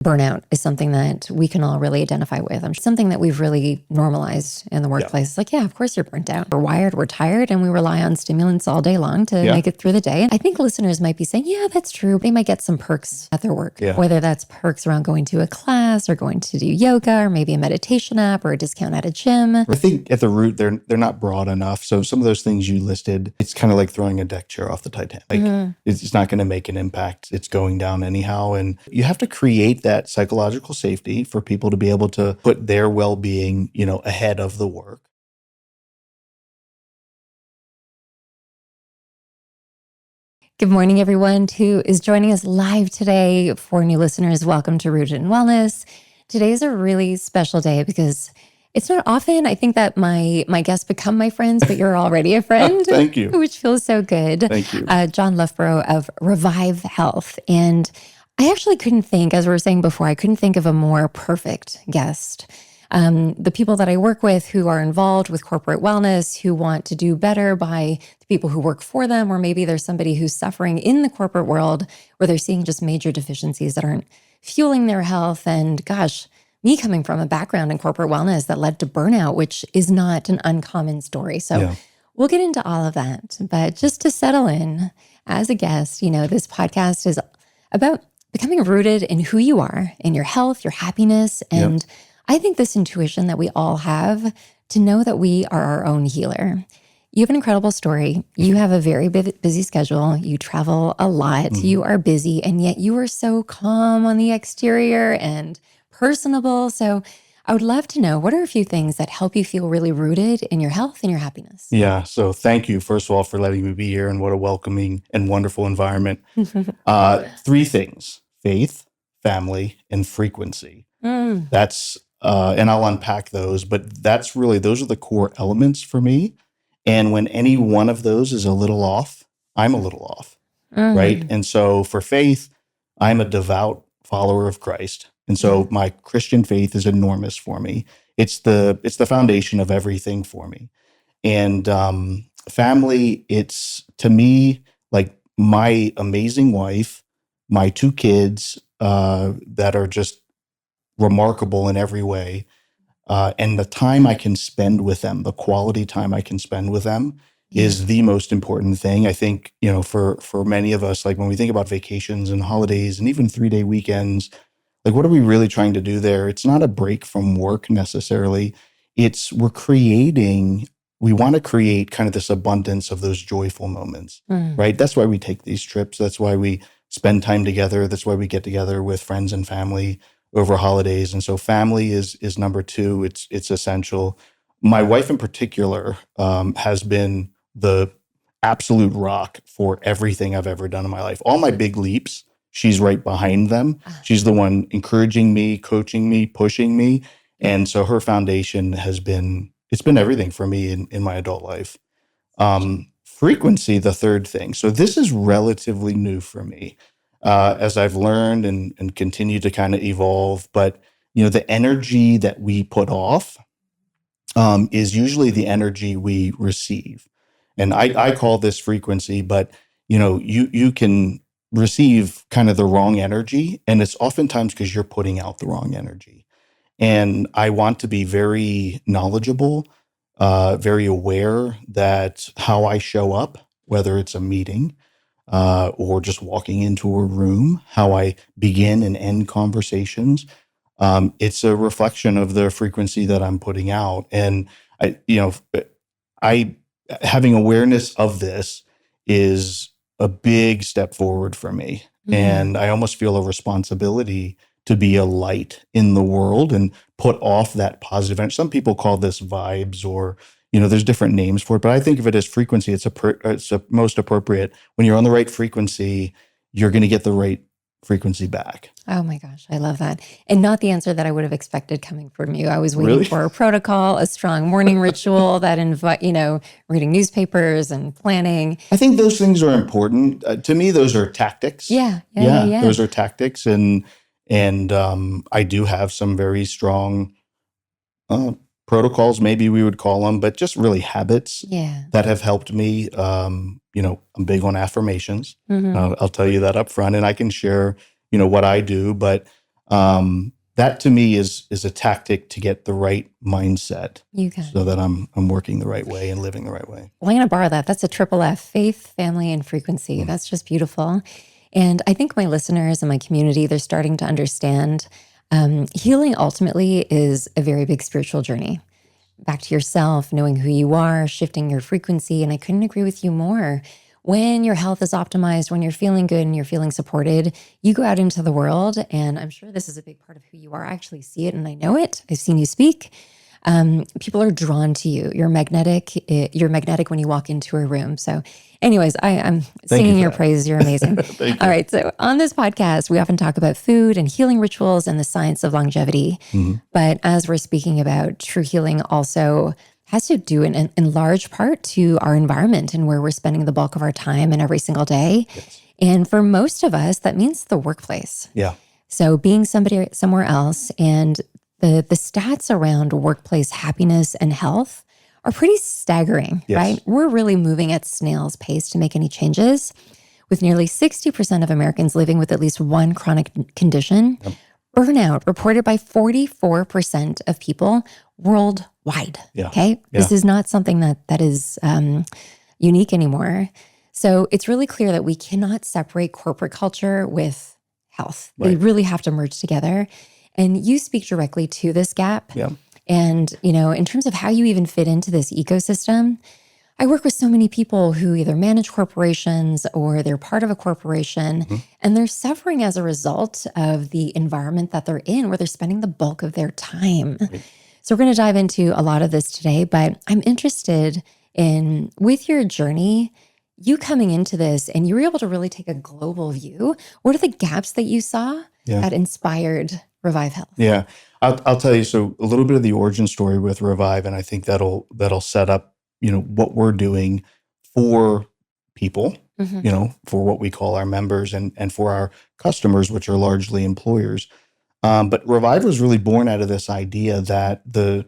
Burnout is something that we can all really identify with. Something that we've really normalized in the workplace. It's like, yeah, of course you're burnt out. We're wired, we're tired, and we rely on stimulants all day long to make it through the day. And I think listeners might be saying, yeah, that's true. They might get some perks at their work, whether that's perks around going to a class or going to do yoga or maybe a meditation app or a discount at a gym. I think at the root, they're not broad enough. So some of those things you listed, it's kind of like throwing a deck chair off the Titanic. It's not going to make an impact. It's going down anyhow. And you have to create that psychological safety for people to be able to put their well-being, ahead of the work. Good morning, everyone who is joining us live today. For new listeners, welcome to Rooted in Wellness. Today is a really special day because it's not often, I think, that my guests become my friends, but you're already a friend. Thank you. Which feels so good. Thank you. John Lufburrow of Revive Health. And I actually couldn't think, as we were saying before, I couldn't think of a more perfect guest. The people that I work with who are involved with corporate wellness, who want to do better by the people who work for them, or maybe there's somebody who's suffering in the corporate world where they're seeing just major deficiencies that aren't fueling their health. And gosh, me coming from a background in corporate wellness that led to burnout, which is not an uncommon story. So we'll get into all of that. But just to settle in as a guest, this podcast is about becoming rooted in who you are, in your health, your happiness. And I think this intuition that we all have to know that we are our own healer. You have an incredible story. You have a very busy schedule. You travel a lot. You are busy, and yet you are so calm on the exterior and personable. So I would love to know, what are a few things that help you feel really rooted in your health and your happiness? Yeah. So thank you, first of all, for letting me be here, and what a welcoming and wonderful environment. 3 things: faith, family, and frequency. That's, and I'll unpack those, but those are the core elements for me. And when any one of those is a little off, I'm a little off, right? And so for faith, I'm a devout follower of Christ. And so my Christian faith is enormous for me. It's the foundation of everything for me. And family, it's, to me, like my amazing wife, my 2 kids that are just remarkable in every way, and the time I can spend with them, the quality time I can spend with them is the most important thing. I think, for many of us, like when we think about vacations and holidays and even 3-day weekends, like what are we really trying to do there? It's not a break from work necessarily. We want to create kind of this abundance of those joyful moments, right? That's why we take these trips. That's why we spend time together. That's why we get together with friends and family over holidays. And so family is number 2. It's essential. My wife in particular has been the absolute rock for everything I've ever done in my life. All my big leaps, she's right behind them. She's the one encouraging me, coaching me, pushing me. And so her foundation it's been everything for me in my adult life. Frequency, the third thing. So this is relatively new for me. As I've learned and continue to kind of evolve. But, the energy that we put off is usually the energy we receive. And I call this frequency, but, you can receive kind of the wrong energy, and it's oftentimes because you're putting out the wrong energy. And I want to be very knowledgeable, very aware that how I show up, whether it's a meeting, or just walking into a room, how I begin and end conversations, it's a reflection of the frequency that I'm putting out. And having awareness of this is a big step forward for me. And I almost feel a responsibility to be a light in the world and put off that positive energy. Some people call this vibes, or there's different names for it, but I think of it as frequency. It's most appropriate. When you're on the right frequency, you're going to get the right frequency back. Oh my gosh, I love that. And not the answer that I would have expected coming from you. I was waiting for a protocol, a strong morning ritual that invite, reading newspapers and planning. I think those things are important. To me, those are tactics. Yeah. Those are tactics. And I do have some very strong protocols, maybe we would call them, but just really habits that have helped me. I'm big on affirmations. I'll tell you that up front, and I can share, what I do, but That to me is a tactic to get the right mindset You got so it. that I'm working the right way and living the right way. Well, I'm going to borrow that. That's a triple F: faith, family, and frequency. That's just beautiful. And I think my listeners and my community, they're starting to understand healing ultimately is a very big spiritual journey. Back to yourself, knowing who you are, shifting your frequency. And I couldn't agree with you more. When your health is optimized, when you're feeling good and you're feeling supported, you go out into the world. And I'm sure this is a big part of who you are. I actually see it and I know it. I've seen you speak. People are drawn to you. You're magnetic. You're magnetic when you walk into a room. So anyways, I'm singing your praises. You're amazing. Thank All you. right. So on this podcast, we often talk about food and healing rituals and the science of longevity. But as we're speaking about, true healing also has to do in large part to our environment and where we're spending the bulk of our time and every single day. Yes. And for most of us, that means the workplace. Yeah. So being somebody somewhere else, and the stats around workplace happiness and health are pretty staggering, Yes. right? We're really moving at snail's pace to make any changes, with nearly 60% of Americans living with at least one chronic condition. Yep. Burnout reported by 44% of people worldwide. Yeah. Okay. Yeah. This is not something that is unique anymore. So it's really clear that we cannot separate corporate culture with health. They Right. really have to merge together. And you speak directly to this gap. Yeah. And, in terms of how you even fit into this ecosystem, I work with so many people who either manage corporations or they're part of a corporation, and they're suffering as a result of the environment that they're in, where they're spending the bulk of their time. Right. So we're going to dive into a lot of this today, but I'm interested in, with your journey, you coming into this and you were able to really take a global view. What are the gaps that you saw that inspired Revive Health? Yeah. I'll tell you, so a little bit of the origin story with Revive, and I think that'll set up, what we're doing for people, for what we call our members and for our customers, which are largely employers. But Revive was really born out of this idea that the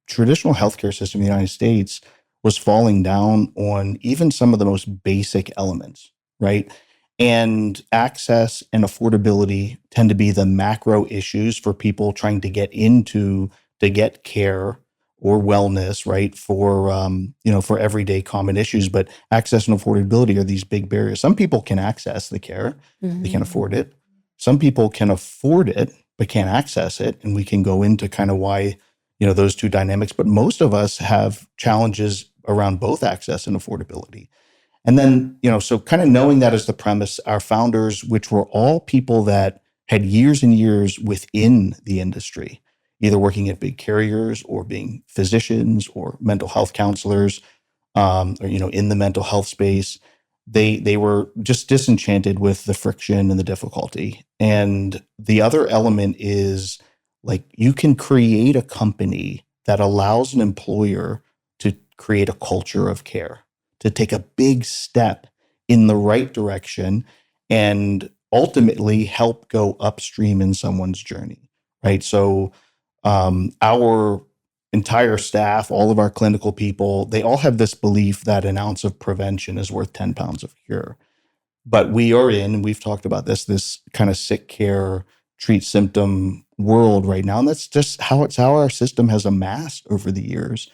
traditional healthcare system in the United States was falling down on even some of the most basic elements, right? And access and affordability tend to be the macro issues for people trying to get care or wellness, right? For everyday common issues. But access and affordability are these big barriers. Some people can access the care, they can afford it. Some people can afford it, but can't access it. And we can go into kind of why, those two dynamics. But most of us have challenges around both access and affordability. And then, so kind of knowing that as the premise, our founders, which were all people that had years and years within the industry, either working at big carriers or being physicians or mental health counselors, or, in the mental health space, they were just disenchanted with the friction and the difficulty. And the other element is, like, you can create a company that allows an employer to create a culture of care, to take a big step in the right direction and ultimately help go upstream in someone's journey, right? So our entire staff, all of our clinical people, they all have this belief that an ounce of prevention is worth 10 pounds of cure. But we are we've talked about this kind of sick care, treat symptom world right now. And that's just how our system has amassed over the years.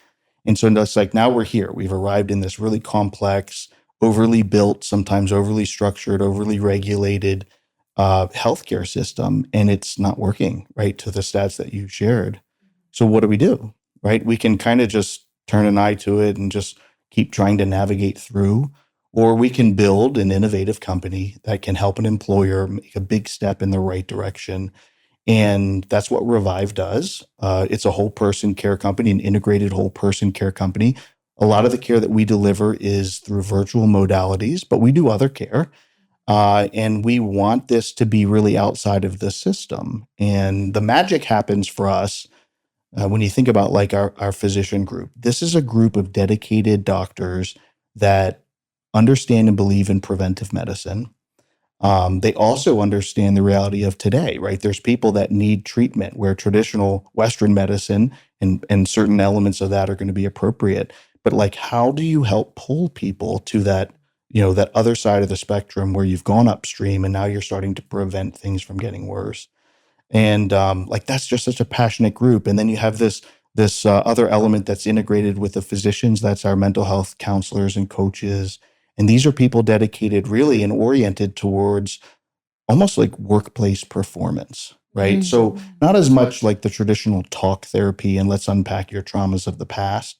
And so it's like, now we're here. We've arrived in this really complex, overly built, sometimes overly structured, overly regulated healthcare system, and it's not working, right, to the stats that you shared. So what do? Right? We can kind of just turn an eye to it and just keep trying to navigate through, or we can build an innovative company that can help an employer make a big step in the right direction. And that's what Revive does. It's a whole person care company, an integrated whole person care company. A lot of the care that we deliver is through virtual modalities, but we do other care. And we want this to be really outside of the system. And the magic happens for us when you think about, like, our physician group. This is a group of dedicated doctors that understand and believe in preventive medicine. They also understand the reality of today, right? There's people that need treatment where traditional Western medicine and certain elements of that are going to be appropriate. But, like, how do you help pull people to that, that other side of the spectrum where you've gone upstream and now you're starting to prevent things from getting worse? And like that's just such a passionate group. And then you have this other element that's integrated with the physicians. That's our mental health counselors and coaches. And these are people dedicated really and oriented towards almost like workplace performance, right? So not as much like the traditional talk therapy and let's unpack your traumas of the past.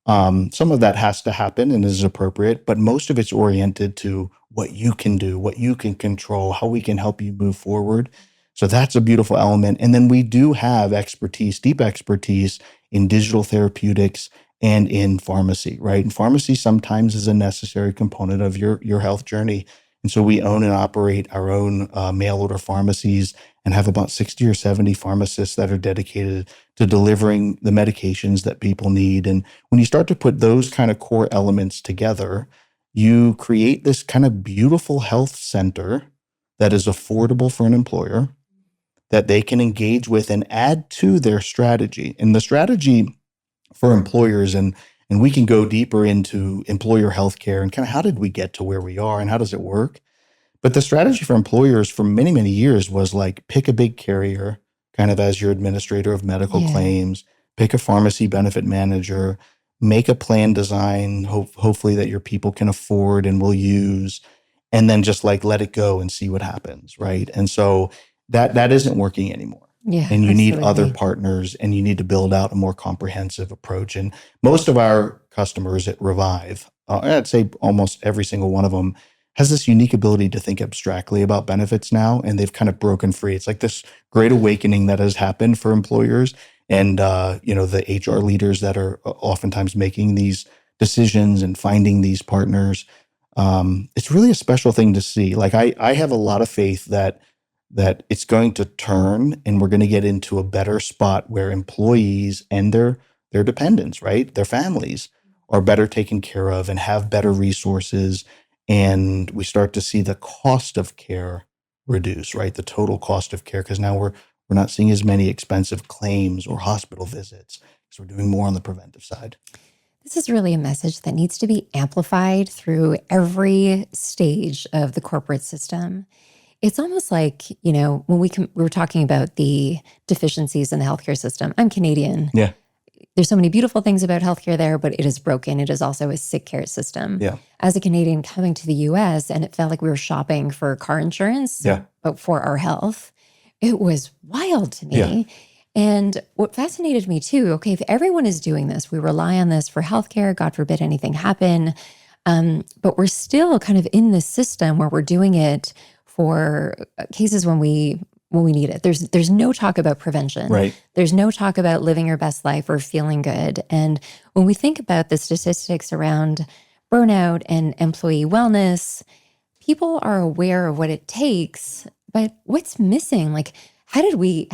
Some of that has to happen and is appropriate, but most of it's oriented to what you can do, what you can control, how we can help you move forward. So that's a beautiful element. And then we do have expertise, deep expertise in digital therapeutics and in pharmacy, right? And pharmacy sometimes is a necessary component of your health journey. And so we own and operate our own mail order pharmacies and have about 60 or 70 pharmacists that are dedicated to delivering the medications that people need. And when you start to put those kind of core elements together, you create this kind of beautiful health center that is affordable for an employer that they can engage with and add to their strategy. And the strategy for employers, and we can go deeper into employer healthcare and kind of how did we get to where we are and how does it work? But the strategy for employers for many, many years was like pick a big carrier, kind of as your administrator of medical claims, pick a pharmacy benefit manager, make a plan design, hopefully that your people can afford and will use, and then just like let it go and see what happens, right? And so that isn't working anymore. Yeah, And you need other absolutely. partners and you need to build out a more comprehensive approach. And most of our customers at Revive, I'd say almost every single one of them, has this unique ability to think abstractly about benefits now, and they've kind of broken free. It's like this great awakening that has happened for employers and the HR leaders that are oftentimes making these decisions and finding these partners. It's really a special thing to see. Like I have a lot of faith that it's going to turn and we're going to get into a better spot where employees and their dependents, right, their families are better taken care of and have better resources, and we start to see the cost of care reduce, right? The total cost of care, because now we're not seeing as many expensive claims or hospital visits because we're doing more on the preventive side. This is really a message that needs to be amplified through every stage of the corporate system. It's almost like, when we were talking about the deficiencies in the healthcare system. I'm Canadian. Yeah. There's so many beautiful things about healthcare there, but it is broken. It is also a sick care system. Yeah. As a Canadian coming to the US, and it felt like we were shopping for car insurance, Yeah. but for our health, it was wild to me. Yeah. And what fascinated me too, okay, if everyone is doing this, we rely on this for healthcare, God forbid anything happen, but we're still kind of in this system where we're doing it for cases when we need it. There's no talk about prevention. Right. There's no talk about living your best life or feeling good. And when we think about the statistics around burnout and employee wellness, people are aware of what it takes, but what's missing? Like, how did we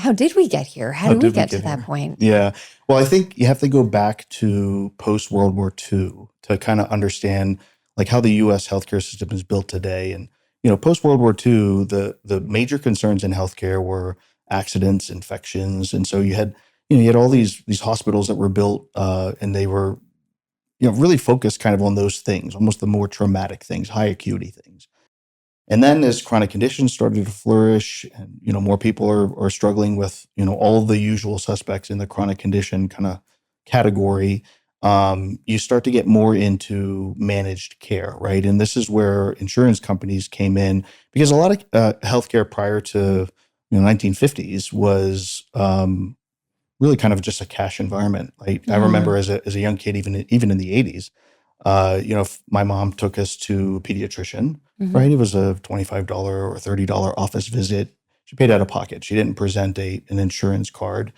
get here? How did we get to that point? Yeah. Well, I think you have to go back to post World War II to kind of understand like how the US healthcare system is built today. And, post World War II, the major concerns in healthcare were accidents, infections. And so you had all these hospitals that were built and they were, really focused kind of on those things, almost the more traumatic things, high acuity things. And then as chronic conditions started to flourish and, more people are struggling with, all the usual suspects in the chronic condition kind of category, you start to get more into managed care, right? And this is where insurance companies came in because a lot of healthcare prior to 1950s was really kind of just a cash environment. Like I remember as a young kid, even in the 80s, my mom took us to a pediatrician, right? It was a $25 or $30 office visit. She paid out of pocket. She didn't present an insurance card.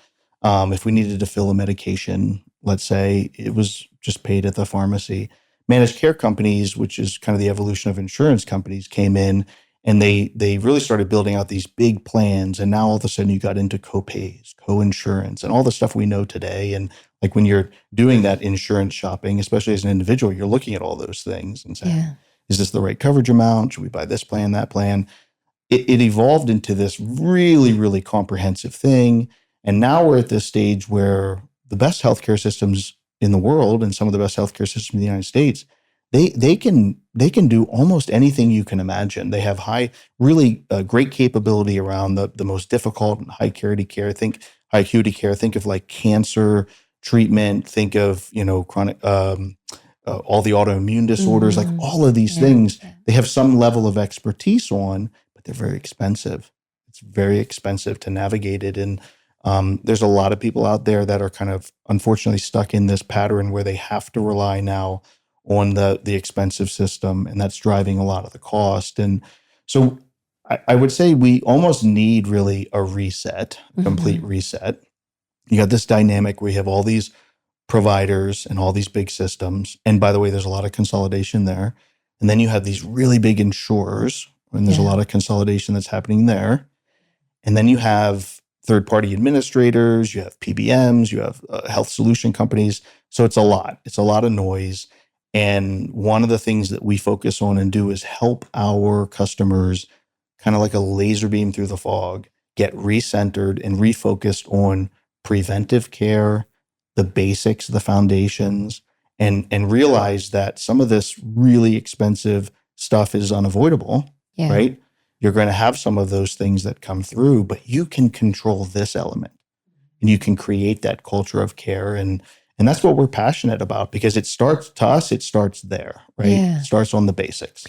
If we needed to fill a medication, let's say, it was just paid at the pharmacy. Managed care companies, which is kind of the evolution of insurance companies, came in and they really started building out these big plans. And now all of a sudden you got into co-pays, co-insurance, and all the stuff we know today. And like when you're doing that insurance shopping, especially as an individual, you're looking at all those things and saying, is this the right coverage amount? Should we buy this plan, that plan? It evolved into this really, really comprehensive thing. And now we're at this stage where the best healthcare systems in the world and some of the best healthcare systems in the United States, they can do almost anything you can imagine. They have really great capability around the most difficult and high acuity care. Think of like cancer treatment. Think of chronic all the autoimmune disorders. Like all of these things, they have some level of expertise on, but they're very expensive. It's very expensive to navigate it, and there's a lot of people out there that are kind of unfortunately stuck in this pattern where they have to rely now on the expensive system, and that's driving a lot of the cost. And so I would say we almost need really a reset, a complete reset. You got this dynamic where you have all these providers and all these big systems. And by the way, there's a lot of consolidation there. And then you have these really big insurers, and there's a lot of consolidation that's happening there. And then you have third-party administrators, you have PBMs, you have health solution companies. So it's a lot. It's a lot of noise. And one of the things that we focus on and do is help our customers, kind of like a laser beam through the fog, get recentered and refocused on preventive care, the basics, the foundations, and realize that some of this really expensive stuff is unavoidable, right? You're going to have some of those things that come through, but you can control this element, and you can create that culture of care. And that's what we're passionate about, because it starts there, right? Yeah. It starts on the basics.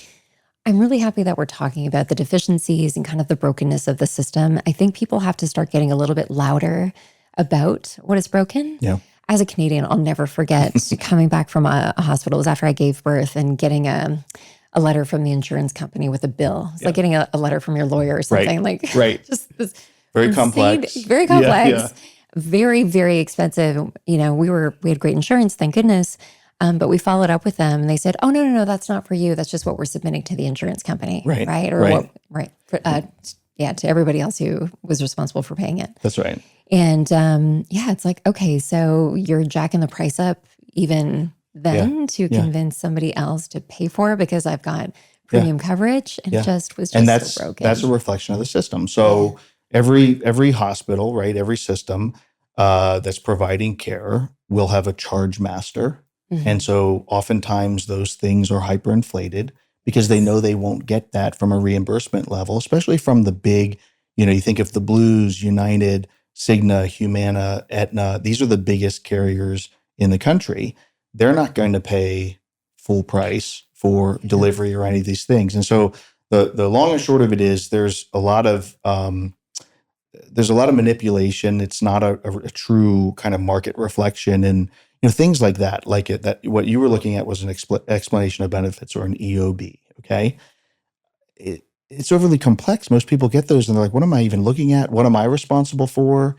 I'm really happy that we're talking about the deficiencies and kind of the brokenness of the system. I think people have to start getting a little bit louder about what is broken. Yeah. As a Canadian, I'll never forget coming back from a hospital. It was after I gave birth, and getting a letter from the insurance company with a bill. It's like getting a letter from your lawyer or something. Just this very insane, complex. Very complex. Yeah. Very, very expensive. We had great insurance, thank goodness. But we followed up with them, and they said, "Oh, no, that's not for you. That's just what we're submitting to the insurance company." Right. Or to everybody else who was responsible for paying it. That's right. And it's like, okay, so you're jacking the price up even then to convince somebody else to pay for it because I've got premium coverage, and it just was just so broken. That's a reflection of the system. So every hospital, right, every system that's providing care will have a charge master. And so oftentimes those things are hyperinflated because they know they won't get that from a reimbursement level, especially from the big, you think of the Blues, United, Cigna, Humana, Aetna. These are the biggest carriers in the country. They're not going to pay full price for delivery or any of these things. And so the long and short of it is there's a lot of manipulation. It's not a true kind of market reflection, and things like that. That what you were looking at was an explanation of benefits, or an EOB. Okay, it's overly complex. Most people get those and they're like, "What am I even looking at? What am I responsible for?"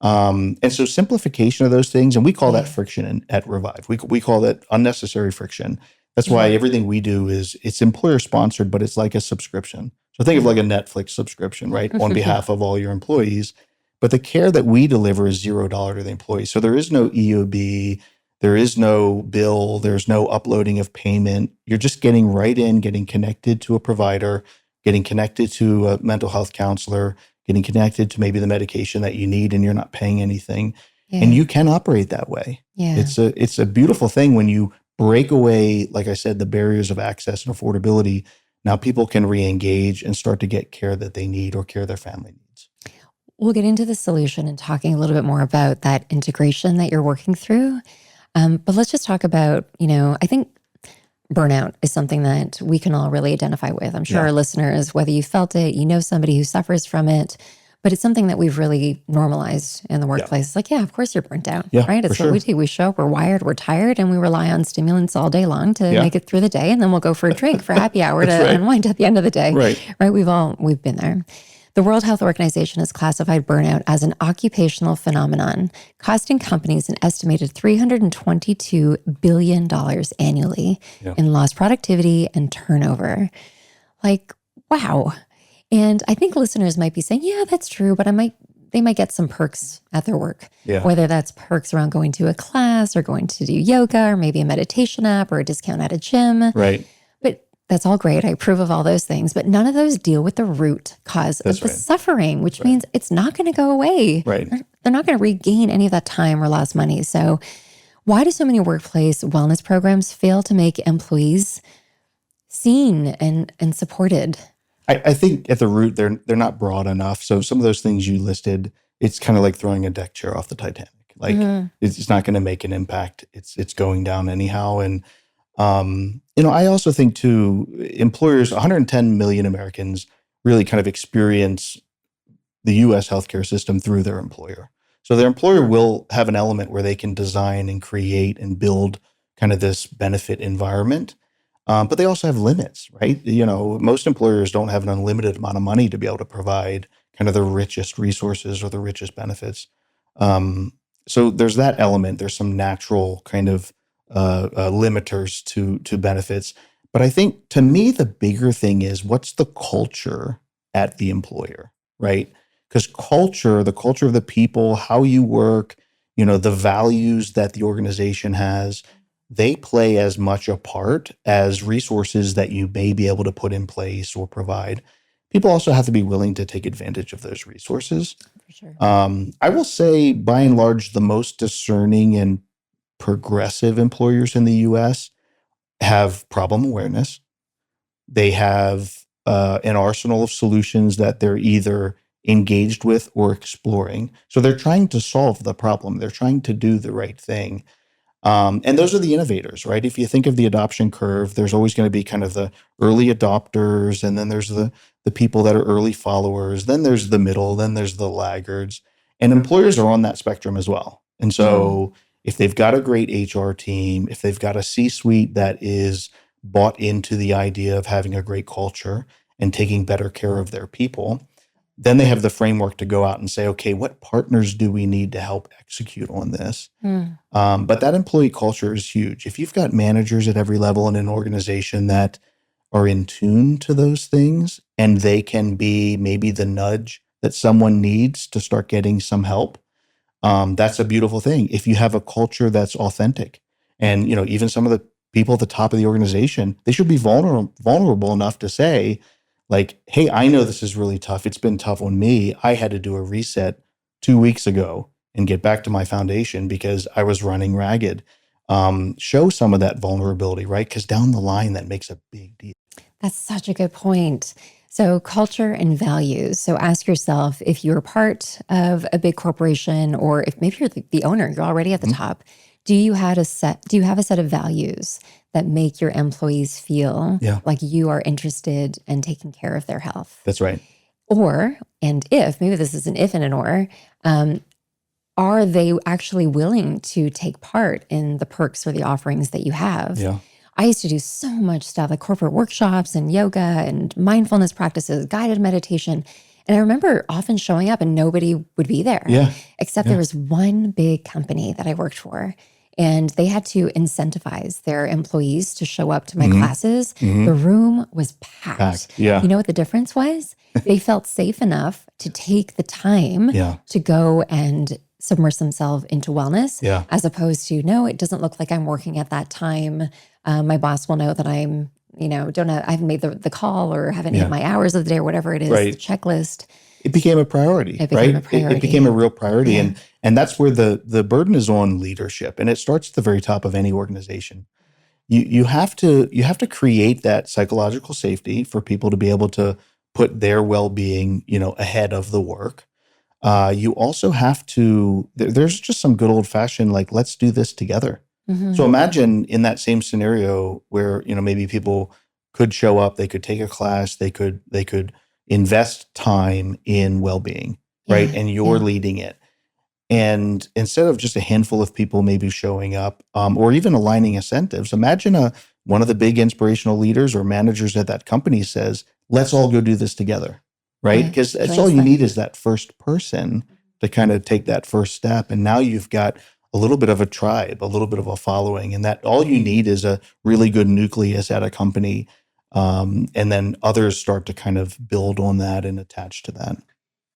And so simplification of those things, and we call that friction at Revive. We call that unnecessary friction. That's why everything we do it's employer sponsored, but it's like a subscription. So think of like a Netflix subscription, right? On behalf of all your employees. But the care that we deliver is $0 to the employee. So there is no EOB, there is no bill, there's no uploading of payment. You're just getting right in, getting connected to a provider, getting connected to a mental health counselor, getting connected to maybe the medication that you need, and you're not paying anything. Yeah. And you can operate that way. Yeah. It's a beautiful thing when you break away, like I said, the barriers of access and affordability. Now people can re-engage and start to get care that they need or care their family needs. We'll get into the solution and talking a little bit more about that integration that you're working through. But let's just talk about, I think burnout is something that we can all really identify with. I'm sure our listeners, whether you felt it, somebody who suffers from it, but it's something that we've really normalized in the workplace. It's like, of course you're burnt out, right? It's what we do. We show up, we're wired, we're tired, and we rely on stimulants all day long to make it through the day. And then we'll go for a drink for happy hour to unwind at the end of the day. Right? We've been there. The World Health Organization has classified burnout as an occupational phenomenon, costing companies an estimated $322 billion annually in lost productivity and turnover. Like, wow. And I think listeners might be saying, yeah, that's true, but they might get some perks at their work, whether that's perks around going to a class or going to do yoga or maybe a meditation app or a discount at a gym. Right. But that's all great. I approve of all those things, but none of those deal with the root cause of the suffering, which means it's not going to go away. Right. They're not going to regain any of that time or lost money. So Why do so many workplace wellness programs fail to make employees seen and supported? I think at the root, they're not broad enough. So some of those things you listed, it's kind of like throwing a deck chair off the Titanic. Like it's not going to make an impact. It's going down anyhow. And I also think too, employers, 110 million Americans really kind of experience the U.S. healthcare system through their employer. So their employer will have an element where they can design and create and build kind of this benefit environment. But they also have limits, right? Most employers don't have an unlimited amount of money to be able to provide kind of the richest resources or the richest benefits. So there's that element. There's some natural kind of limiters to benefits. But I think to me, the bigger thing is what's the culture at the employer, right? Because the culture of the people, how you work, the values that the organization has, they play as much a part as resources that you may be able to put in place or provide. People also have to be willing to take advantage of those resources. For sure. I will say, by and large, the most discerning and progressive employers in the U.S. have problem awareness. They have an arsenal of solutions that they're either engaged with or exploring. So they're trying to solve the problem. They're trying to do the right thing. And those are the innovators, right? If you think of the adoption curve, there's always going to be kind of the early adopters, and then there's the people that are early followers, then there's the middle, then there's the laggards. And employers are on that spectrum as well. And so if they've got a great HR team, if they've got a C-suite that is bought into the idea of having a great culture and taking better care of their people, then they have the framework to go out and say, okay, what partners do we need to help execute on this? But that employee culture is huge. If you've got managers at every level in an organization that are in tune to those things, and they can be maybe the nudge that someone needs to start getting some help, that's a beautiful thing. If you have a culture that's authentic, and even some of the people at the top of the organization, they should be vulnerable enough to say, like, hey, I know this is really tough. It's been tough on me. I had to do a reset 2 weeks ago and get back to my foundation because I was running ragged. Show some of that vulnerability, right? Because down the line, that makes a big deal. That's such a good point. So culture and values. So ask yourself, if you're part of a big corporation, or if maybe you're the owner, you're already at the top, do you have a set of values that make your employees feel like you are interested in taking care of their health? That's right. Maybe this is an if and an or, are they actually willing to take part in the perks or the offerings that you have? Yeah. I used to do so much stuff like corporate workshops and yoga and mindfulness practices, guided meditation. And I remember often showing up and nobody would be there. Except there was one big company that I worked for, and they had to incentivize their employees to show up to my classes. The room was packed. Yeah. You know what the difference was? They felt safe enough to take the time to go and submerge themselves into wellness, as opposed to, no, it doesn't look like I'm working at that time. My boss will know that I'm, I haven't made the call or haven't hit my hours of the day or whatever it is, the checklist. It became a priority, It became a real priority. And that's where the burden is on leadership. And it starts at the very top of any organization. You have to create that psychological safety for people to be able to put their well-being, ahead of the work. You also have to, there's just some good old-fashioned, like, let's do this together. So imagine in that same scenario where, maybe people could show up, they could take a class, they could invest time in well-being, right? And you're leading it. And instead of just a handful of people maybe showing up, or even aligning incentives, imagine one of the big inspirational leaders or managers at that company says, let's all go do this together, right? Because that's all you need is that first person to kind of take that first step. And now you've got a little bit of a tribe, a little bit of a following, and that all you need is a really good nucleus at a company. And then others start to kind of build on that and attach to that.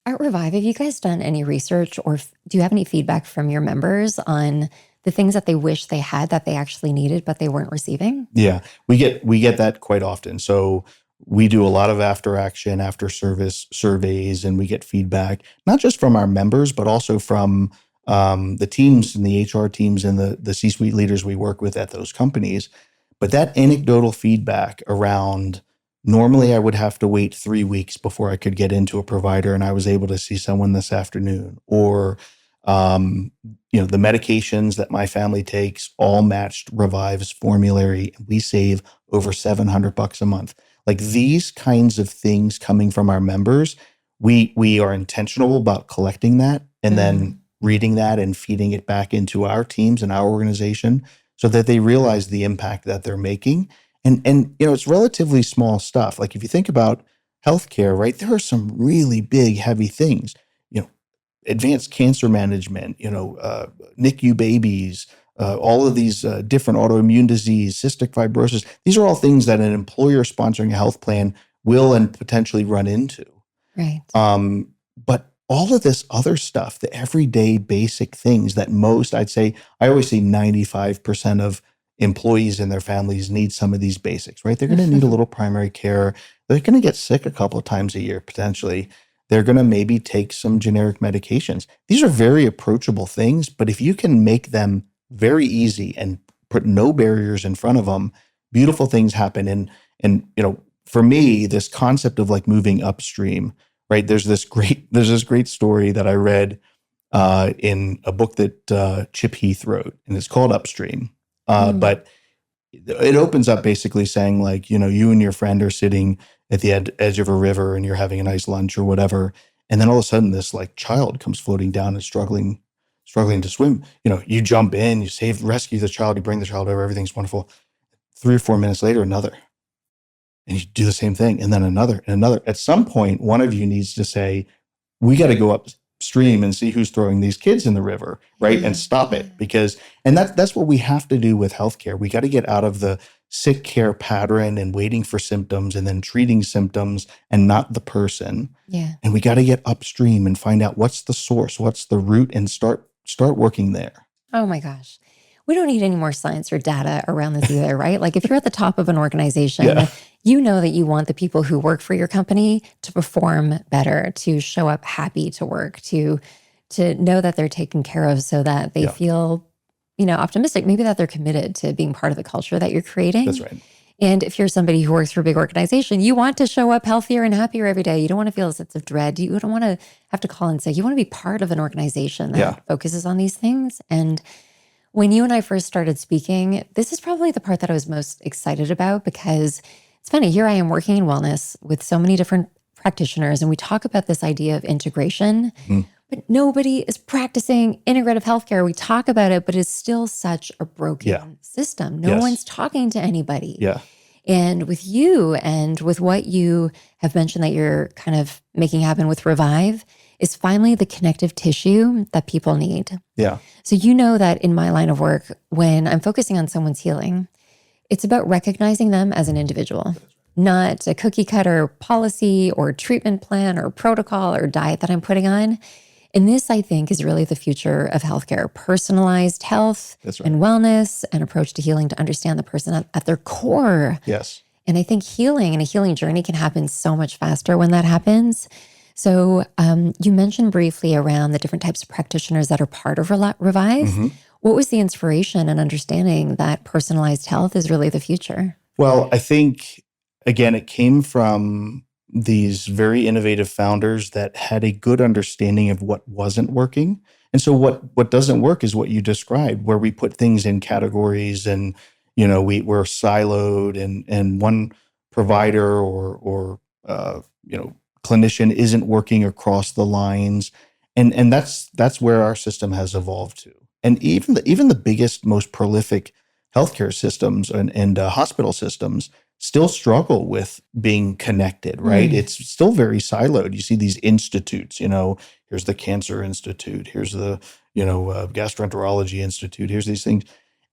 At Revive, have you guys done any research, or do you have any feedback from your members on the things that they wish they had that they actually needed, but they weren't receiving? Yeah, we get that quite often. So we do a lot of after service surveys, and we get feedback, not just from our members, but also from the teams and the HR teams and the C-suite leaders we work with at those companies. But that anecdotal feedback around, normally I would have to wait 3 weeks before I could get into a provider, and I was able to see someone this afternoon. Or, the medications that my family takes all matched Revive's formulary. We save over $700 a month. Like these kinds of things coming from our members, we are intentional about collecting that and then reading that and feeding it back into our teams and our organization so that they realize the impact that they're making. And it's relatively small stuff. Like if you think about healthcare, right, there are some really big, heavy things, advanced cancer management, NICU babies, all of these different autoimmune disease, cystic fibrosis. These are all things that an employer sponsoring a health plan will and potentially run into. Right. But all of this other stuff, the everyday basic things that I always say 95% of employees and their families need some of these basics, right? They're going to need a little primary care. They're going to get sick a couple of times a year, potentially. They're going to maybe take some generic medications. These are very approachable things, but if you can make them very easy and put no barriers in front of them, beautiful things happen. And for me, this concept of like moving upstream, right? There's this great story that I read in a book that Chip Heath wrote, and it's called Upstream. But it opens up basically saying like, you and your friend are sitting at the edge of a river and you're having a nice lunch or whatever. And then all of a sudden this like child comes floating down and struggling to swim. You jump in, you rescue the child, you bring the child over, everything's wonderful. 3 or 4 minutes later, another. And you do the same thing, and then another and another. At some point, one of you needs to say, we got to go upstream and see who's throwing these kids in the river, right? And stop it. And that's what we have to do with healthcare. We got to get out of the sick care pattern and waiting for symptoms and then treating symptoms and not the person. Yeah. And we got to get upstream and find out what's the source, what's the root, and start working there. Oh my gosh. We don't need any more science or data around this either, right? Like if you're at the top of an organization, you know that you want the people who work for your company to perform better, to show up happy to work, to know that they're taken care of so that they feel, optimistic, maybe that they're committed to being part of the culture that you're creating. That's right. And if you're somebody who works for a big organization, you want to show up healthier and happier every day. You don't want to feel a sense of dread. You don't want to have to call and say, you want to be part of an organization that focuses on these things. And when you and I first started speaking, this is probably the part that I was most excited about, because it's funny, here I am working in wellness with so many different practitioners, and we talk about this idea of integration, but nobody is practicing integrative healthcare. We talk about it, but it's still such a broken system. No one's talking to anybody. Yeah. And with you and with what you have mentioned that you're kind of making happen with Revive is finally the connective tissue that people need. Yeah. So you know that in my line of work, when I'm focusing on someone's healing, it's about recognizing them as an individual, not a cookie cutter policy or treatment plan or protocol or diet that I'm putting on. And this, I think, is really the future of healthcare: personalized health and wellness, an approach to healing to understand the person at their core. Yes. And I think healing and a healing journey can happen so much faster when that happens. So you mentioned briefly around the different types of practitioners that are part of Revive. What was the inspiration and understanding that personalized health is really the future? Well, I think, again, it came from these very innovative founders that had a good understanding of what wasn't working. And so what doesn't work is what you described, where we put things in categories and, we're siloed and one provider or clinician isn't working across the lines. And that's where our system has evolved to. And even the biggest, most prolific healthcare systems and hospital systems still struggle with being connected, right? It's still very siloed. You see these institutes, here's the Cancer Institute, here's the, Gastroenterology Institute, here's these things.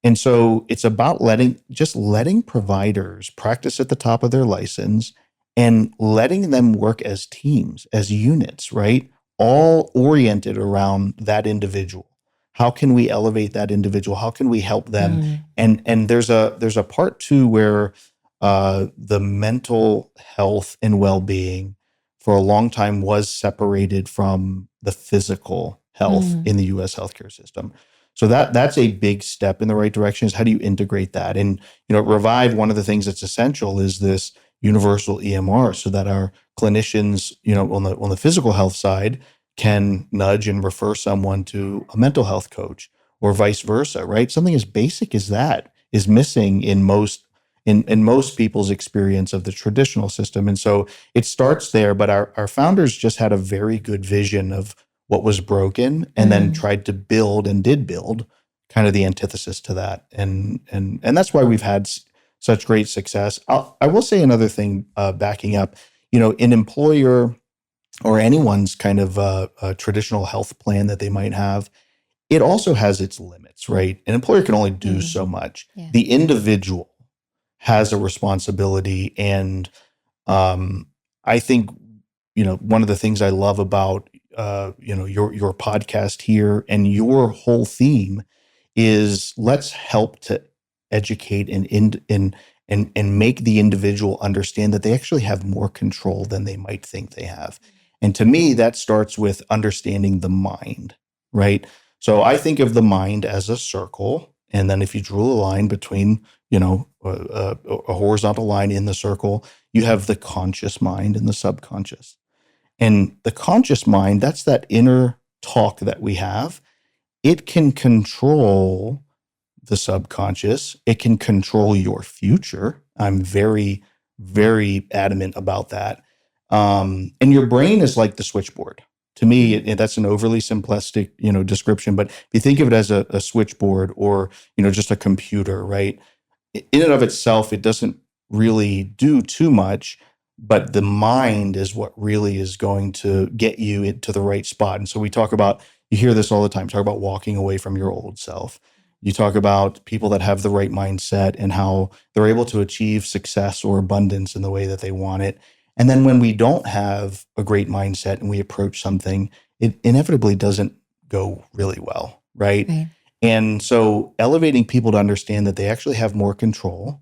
And so it's about letting providers practice at the top of their license and letting them work as teams, as units, right? All oriented around that individual. How can we elevate that individual? How can we help them? And there's a part too where the mental health and well-being for a long time was separated from the physical health Mm. in the US healthcare system. So that's a big step in the right direction, is how do you integrate that? And, at Revive, one of the things that's essential is this universal EMR, so that our clinicians, on the physical health side, can nudge and refer someone to a mental health coach, or vice versa, right? Something as basic as that is missing in most people's experience of the traditional system. And so it starts there, but our founders just had a very good vision of what was broken, and then Mm. tried to build, and did build, kind of the antithesis to that. And that's why we've had such great success. I will say another thing, backing up, an employer or anyone's kind of a traditional health plan that they might have, it also has its limits, right? An employer can only do Mm. so much. Yeah. The individual has a responsibility. And I think, one of the things I love about, your podcast here, and your whole theme, is let's help to educate and make the individual understand that they actually have more control than they might think they have. And to me, that starts with understanding the mind, right? So I think of the mind as a circle. And then if you drew a line between, a horizontal line in the circle, you have the conscious mind and the subconscious. And the conscious mind, that's that inner talk that we have. It can control the subconscious. It can control your future. I'm very, very adamant about that. And your brain is like the switchboard. To me, that's an overly simplistic, description. But if you think of it as a switchboard, or, just a computer, right? In and of itself, it doesn't really do too much, but the mind is what really is going to get you into the right spot. And so you hear this all the time, talk about walking away from your old self. You talk about people that have the right mindset and how they're able to achieve success or abundance in the way that they want it. And then when we don't have a great mindset and we approach something, it inevitably doesn't go really well, right? Right. And so elevating people to understand that they actually have more control,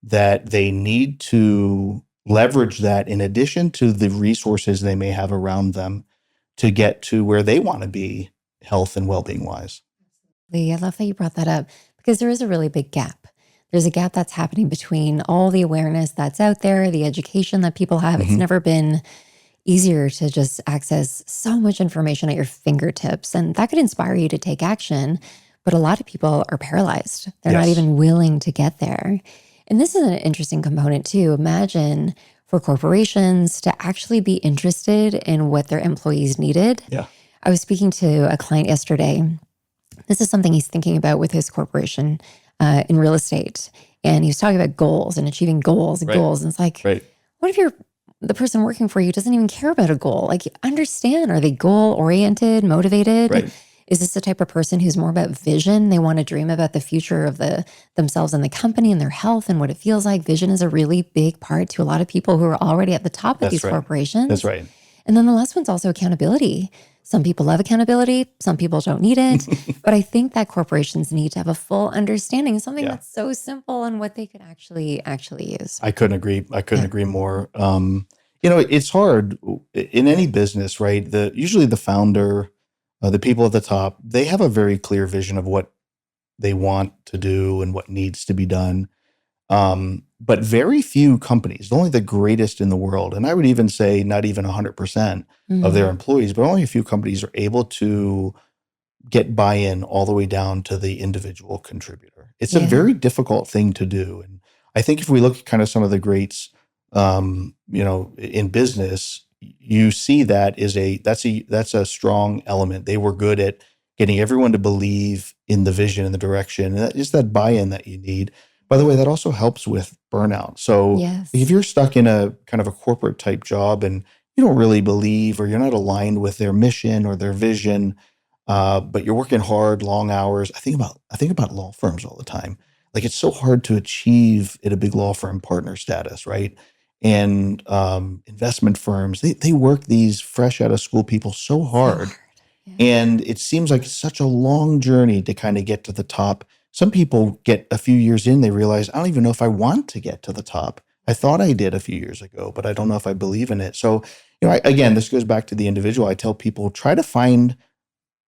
that they need to leverage that in addition to the resources they may have around them, to get to where they want to be, health and well-being wise. I love that you brought that up, because there is a really big gap. There's a gap that's happening between all the awareness that's out there, the education that people have. It's Mhm. never been easier to just access so much information at your fingertips. And that could inspire you to take action. But a lot of people are paralyzed. They're not Yes. even willing to get there. And this is an interesting component too. Imagine for corporations to actually be interested in what their employees needed. Yeah. I was speaking to a client yesterday. This is something he's thinking about with his corporation in real estate. And he was talking about goals and achieving goals and Right. goals. And it's like, Right. what if the person working for you doesn't even care about a goal? Like, understand, are they goal oriented, motivated? Right. Is this the type of person who's more about vision? They want to dream about the future of themselves and the company and their health and what it feels like. Vision is a really big part to a lot of people who are already at the top of That's these right. corporations. That's right. And then the last one's also accountability. Some people love accountability. Some people don't need it. But I think that corporations need to have a full understanding of something Yeah. that's so simple and what they could actually use. I couldn't agree. Agree more. It's hard in any business, right? Usually the founder, the people at the top, they have a very clear vision of what they want to do and what needs to be done. But very few companies, only the greatest in the world, and I would even say not even 100% of their employees, but only a few companies are able to get buy-in all the way down to the individual contributor. It's a Yeah. very difficult thing to do. And I think if we look at kind of some of the greats, in business, you see that's a strong element. They were good at getting everyone to believe in the vision and the direction. And that is that buy-in that you need. By the way, that also helps with burnout. So Yes. if you're stuck in a kind of a corporate type job and you don't really believe, or you're not aligned with their mission or their vision, but you're working hard, long hours. I think about law firms all the time. Like, it's so hard to achieve at a big law firm partner status, right? And investment firms, they work these fresh out of school people so hard. Yeah. And it seems like such a long journey to kind of get to the top. Some people get a few years in, they realize, I don't even know if I want to get to the top. I thought I did a few years ago, but I don't know if I believe in it. So, again, this goes back to the individual. I tell people, try to find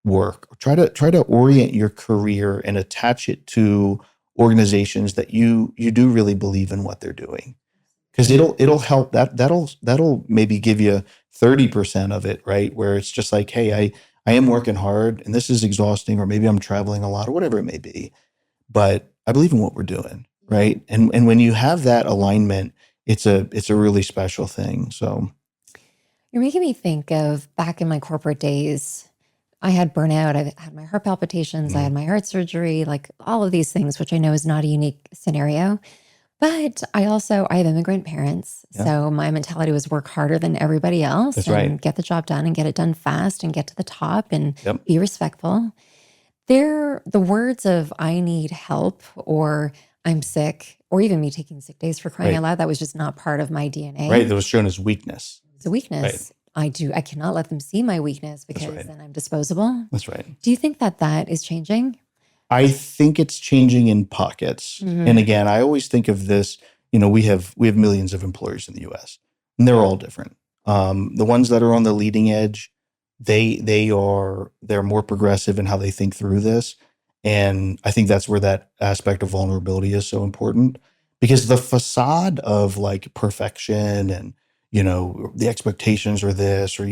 work. Try to orient your career and attach it to organizations that you do really believe in what they're doing. Because it'll help that'll maybe give you 30% of it, right? Where it's just like, hey, I am working hard and this is exhausting, or maybe I'm traveling a lot or whatever it may be. But I believe in what we're doing, right? And when you have that alignment, it's a really special thing. So You're making me think of back in my corporate days. I had burnout. I had my heart palpitations. I had my heart surgery, like all of these things, which I know is not a unique scenario. But I have immigrant parents. yeah, So my mentality was work harder than everybody else that's and right. get the job done and get it done fast and get to the top and Yep. be respectful. The words of I need help or I'm sick or even me taking sick days for crying out Right. loud, that was just not part of my Right. DNA. That was shown as weakness. It's a Right. weakness. I cannot let them see my weakness That's because right. then I'm disposable. That's right. Do you think that that is changing? I think it's changing in pockets. And Hmm. again, I always think of this, we have millions of employers in the US and they're all different. The ones that are on the leading edge, they're more progressive in how they think through this. And I think that's where that aspect of vulnerability is so important, because the facade of like perfection and, the expectations are this, or,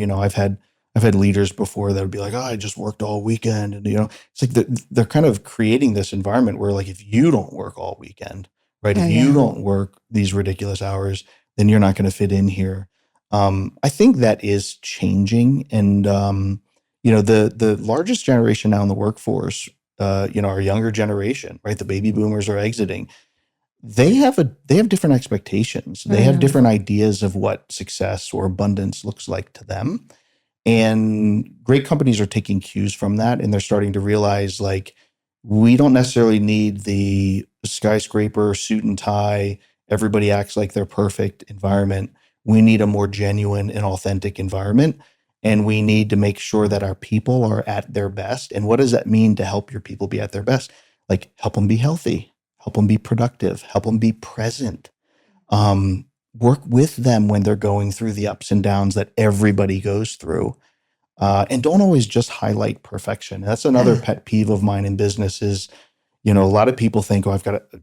I've had leaders before that would be like, oh, I just worked all weekend. And, it's like they're kind of creating this environment where, like, if you don't work all weekend, right? Oh, If you yeah. don't work these ridiculous hours, then you're not going to fit in here. I think that is changing. And, the largest generation now in the workforce, our younger generation, right? The baby boomers are exiting. They have different expectations. They have Mm. different ideas of what success or abundance looks like to them. And great companies are taking cues from that, and they're starting to realize, like, we don't necessarily need the skyscraper suit and tie, everybody acts like they're perfect environment. We need a more genuine and authentic environment. And we need to make sure that our people are at their best. And what does that mean to help your people be at their best? Like, help them be healthy, help them be productive, help them be present. Um, Work with them when they're going through the ups and downs that everybody goes through. And don't always just highlight perfection. That's another Yeah. pet peeve of mine in business is, a lot of people think, oh,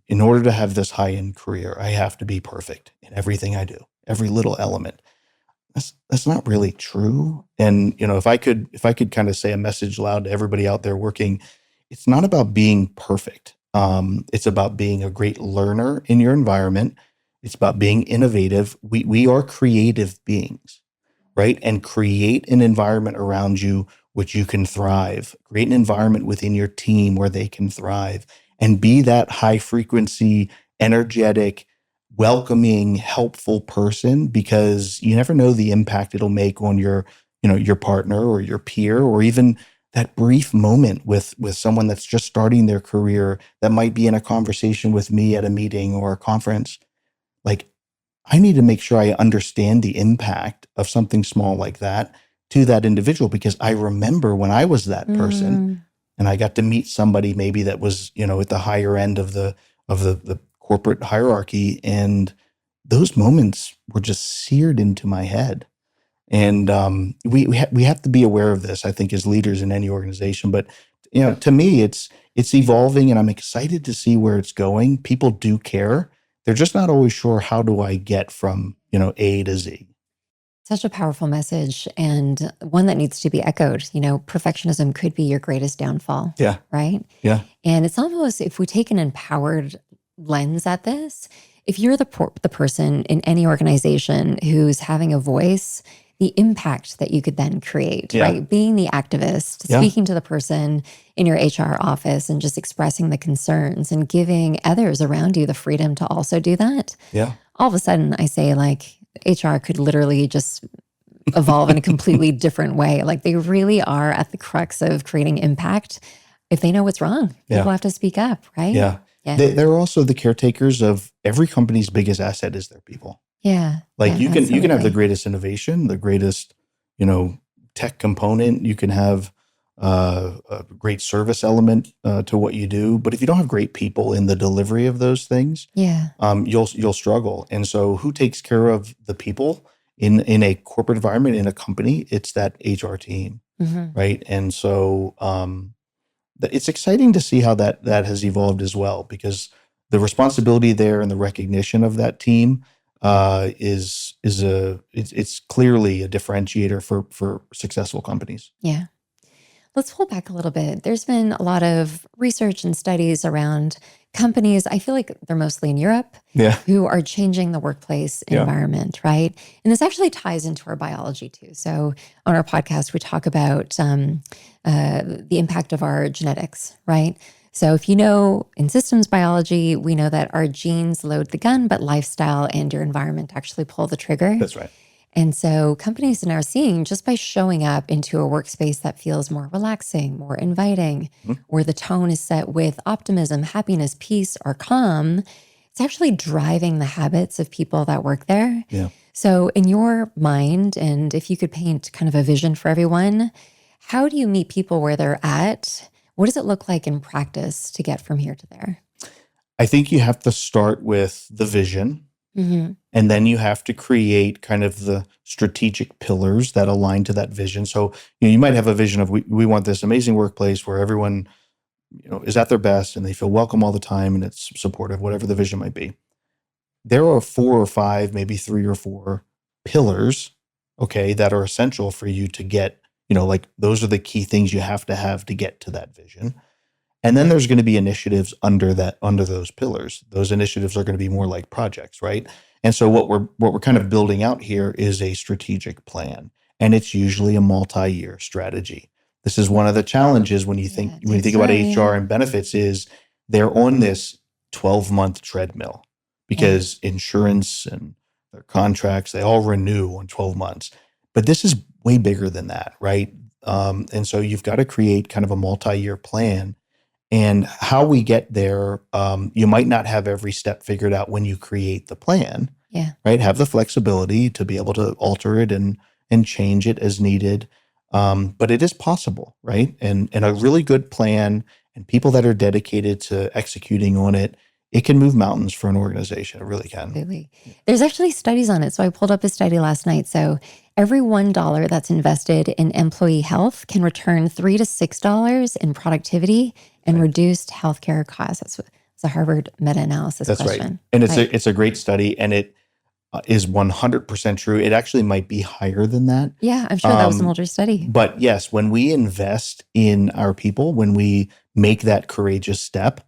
in order to have this high end career, I have to be perfect in everything I do, every little element. That's not really true. And, if I could kind of say a message loud to everybody out there working, it's not about being perfect. It's about being a great learner in your environment. It's about being innovative. We are creative beings, right? And create an environment around you which you can thrive. Create an environment within your team where they can thrive, and be that high frequency, energetic, welcoming, helpful person, because you never know the impact it'll make on your partner or your peer, or even that brief moment with someone that's just starting their career that might be in a conversation with me at a meeting or a conference. Like, I need to make sure I understand the impact of something small like that to that individual, because I remember when I was that person Mm. and I got to meet somebody maybe that was, at the higher end of the corporate hierarchy, and those moments were just seared into my head. And we have to be aware of this, I think, as leaders in any organization. But to me, it's evolving, and I'm excited to see where it's going. People do care. They're just not always sure, how do I get from A to Z. Such a powerful message and one that needs to be echoed. Perfectionism could be your greatest downfall, Yeah, right? yeah, And it's almost, if we take an empowered lens at this, if you're the person in any organization who's having a voice, the impact that you could then create, yeah, right? Being the activist, yeah, speaking to the person in your HR office and just expressing the concerns and giving others around you the freedom to also do that. yeah. All of a sudden, I say, like, HR could literally just evolve in a completely different way. Like, they really are at the crux of creating impact. If they know what's wrong, Yeah. people have to speak up, right? Yeah. Yeah. They're also the caretakers of every company's biggest asset is their people. Yeah. Like, Yeah. you can have the Absolutely. greatest innovation, the greatest, tech component. You can have a great service element to what you do, but if you don't have great people in the delivery of those things, Yeah. you'll struggle. And so, who takes care of the people in a corporate environment, in a company? It's that HR team. right? And so it's exciting to see how that has evolved as well, because the responsibility there and the recognition of that team it's clearly a differentiator for successful companies. Yeah. Let's pull back a little bit. There's been a lot of research and studies around companies, I feel like they're mostly in Europe, Yeah. who are changing the workplace Yeah. environment, right? And this actually ties into our biology too. So on our podcast, we talk about the impact of our genetics, right? So if you know in systems biology, we know that our genes load the gun, but lifestyle and your environment actually pull the trigger. That's right. And so companies are now seeing, just by showing up into a workspace that feels more relaxing, more inviting, where the tone is set with optimism, happiness, peace, or calm, it's actually driving the habits of people that work there. Yeah. So in your mind, and if you could paint kind of a vision for everyone, how do you meet people where they're at? What does it look like in practice to get from here to there? I think you have to start with the vision. And then you have to create kind of the strategic pillars that align to that vision. So, you might have a vision of we want this amazing workplace where everyone, is at their best and they feel welcome all the time and it's supportive, whatever the vision might be. There are 4 or 5, maybe 3 or 4 pillars, okay, that are essential for you to get, like those are the key things you have to get to that vision. And then there's going to be initiatives under those pillars. Those initiatives are going to be more like projects, right? And so what we're kind of building out here is a strategic plan, and it's usually a multi-year strategy. This is one of the challenges when you think about HR and benefits is they're on this 12-month treadmill because insurance and their contracts, they all renew on 12 months. But this is way bigger than that, right? And so you've got to create kind of a multi-year plan. And how we get there, you might not have every step figured out when you create the plan, right? Have the flexibility to be able to alter it and change it as needed. But it is possible, right? And a really good plan and people that are dedicated to executing on it, it can move mountains for an organization. It really can. Absolutely. There's actually studies on it. So I pulled up a study last night. So every $1 that's invested in employee health can return $3 to $6 in productivity and reduced healthcare costs. That's a Harvard meta-analysis question. Right. And it's a great study, and it is 100% true. It actually might be higher than that. Yeah, I'm sure that was an older study. But yes, when we invest in our people, when we make that courageous step,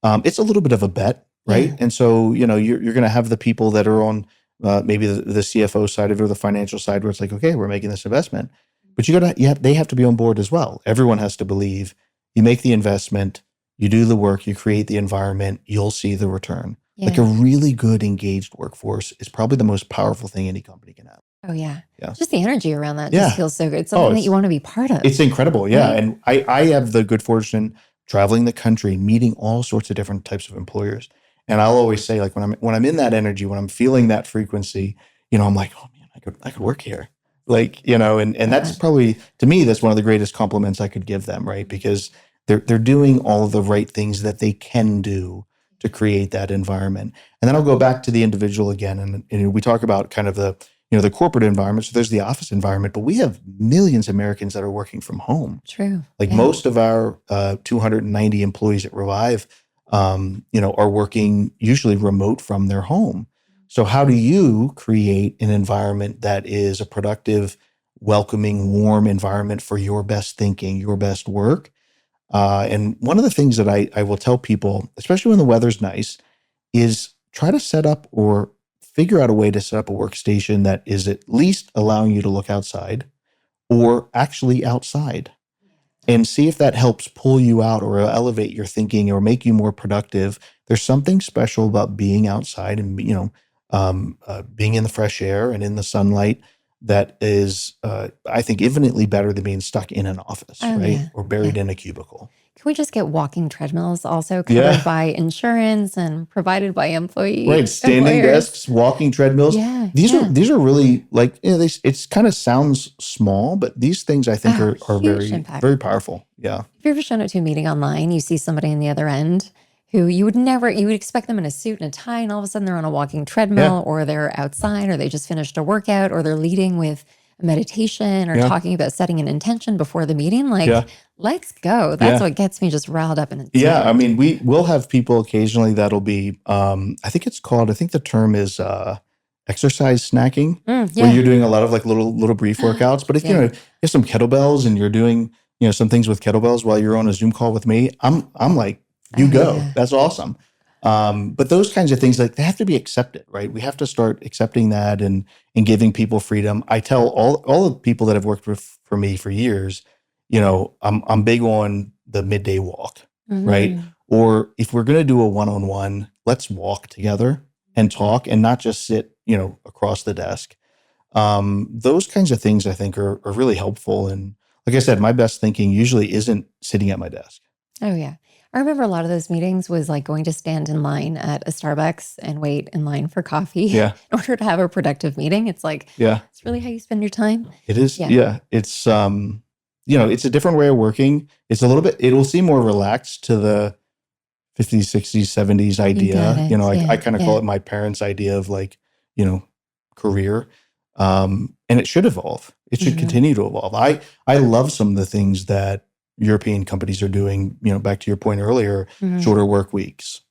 it's a little bit of a bet, right? And so, you're going to have the people that are on maybe the CFO side of it or the financial side where it's like, okay, we're making this investment. But they have to be on board as well. Everyone has to believe. You make the investment, you do the work, you create the environment, you'll see the return. Like a really good engaged workforce is probably the most powerful thing any company can have. Oh, yeah. Just the energy around that just feels so good. It's Oh, something that you want to be part of. It's incredible, yeah. Right? And I have the good fortune traveling the country, meeting all sorts of different types of employers. And I'll always say, like, when I'm in that energy, when I'm feeling that frequency, I'm like, oh man, I could work here. Like, and that's probably, to me, that's one of the greatest compliments I could give them, right? Because they're doing all of the right things that they can do to create that environment. And then I'll go back to the individual again. And we talk about kind of the corporate environment. So there's the office environment, but we have millions of Americans that are working from home. True. Like most of our 290 employees at Revive, are working usually remote from their home. So how do you create an environment that is a productive, welcoming, warm environment for your best thinking, your best work? And one of the things that I will tell people, especially when the weather's nice, is try to set up or figure out a way to set up a workstation that is at least allowing you to look outside or actually outside, and see if that helps pull you out or elevate your thinking or make you more productive. There's something special about being outside and, being in the fresh air and in the sunlight that is, I think, infinitely better than being stuck in an office, right? Or buried in a cubicle. Can we just get walking treadmills also covered by insurance and provided by employees? Right, standing desks, walking treadmills. These are really like, it kind of sounds small, but these things I think are very, very powerful. Yeah. If you've ever shown up to a meeting online, you see somebody on the other end who you would expect them in a suit and a tie, and all of a sudden they're on a walking treadmill or they're outside or they just finished a workout or they're leading with a meditation or Yeah. talking about setting an intention before the meeting, like, Yeah. let's go. That's Yeah. what gets me just riled up and Yeah. I excited. mean, we will have people occasionally that'll be, I think the term is exercise snacking, where Yeah. you're doing a lot of like little brief workouts. But if you Yeah. know, you have some kettlebells and you're doing, some things with kettlebells while you're on a Zoom call with me, I'm like, you Oh, go. yeah. That's awesome. But those kinds of things, like, they have to be accepted, right? We have to start accepting that and giving people freedom. I tell all the people that have worked for me for years, I'm big on the midday walk, right? Mhm. Or if we're going to do a one-on-one, let's walk together and talk and not just sit, across the desk. Those kinds of things I think are really helpful. And like I said, my best thinking usually isn't sitting at my desk. Oh, yeah. I remember a lot of those meetings was like going to stand in line at a Starbucks and wait in line for coffee Yeah. in order to have a productive meeting. It's like, Yeah. it's really how you spend your time. It is. Yeah. Yeah. It's, it's a different way of working. It's it'll seem more relaxed to the 50s, 60s, 70s idea. got it. I kind of Yeah. call it my parents' idea of like, career. And it should evolve. It should Mhm. continue to evolve. I love some of the things that European companies are doing, back to your point earlier, Mhm. shorter work weeks,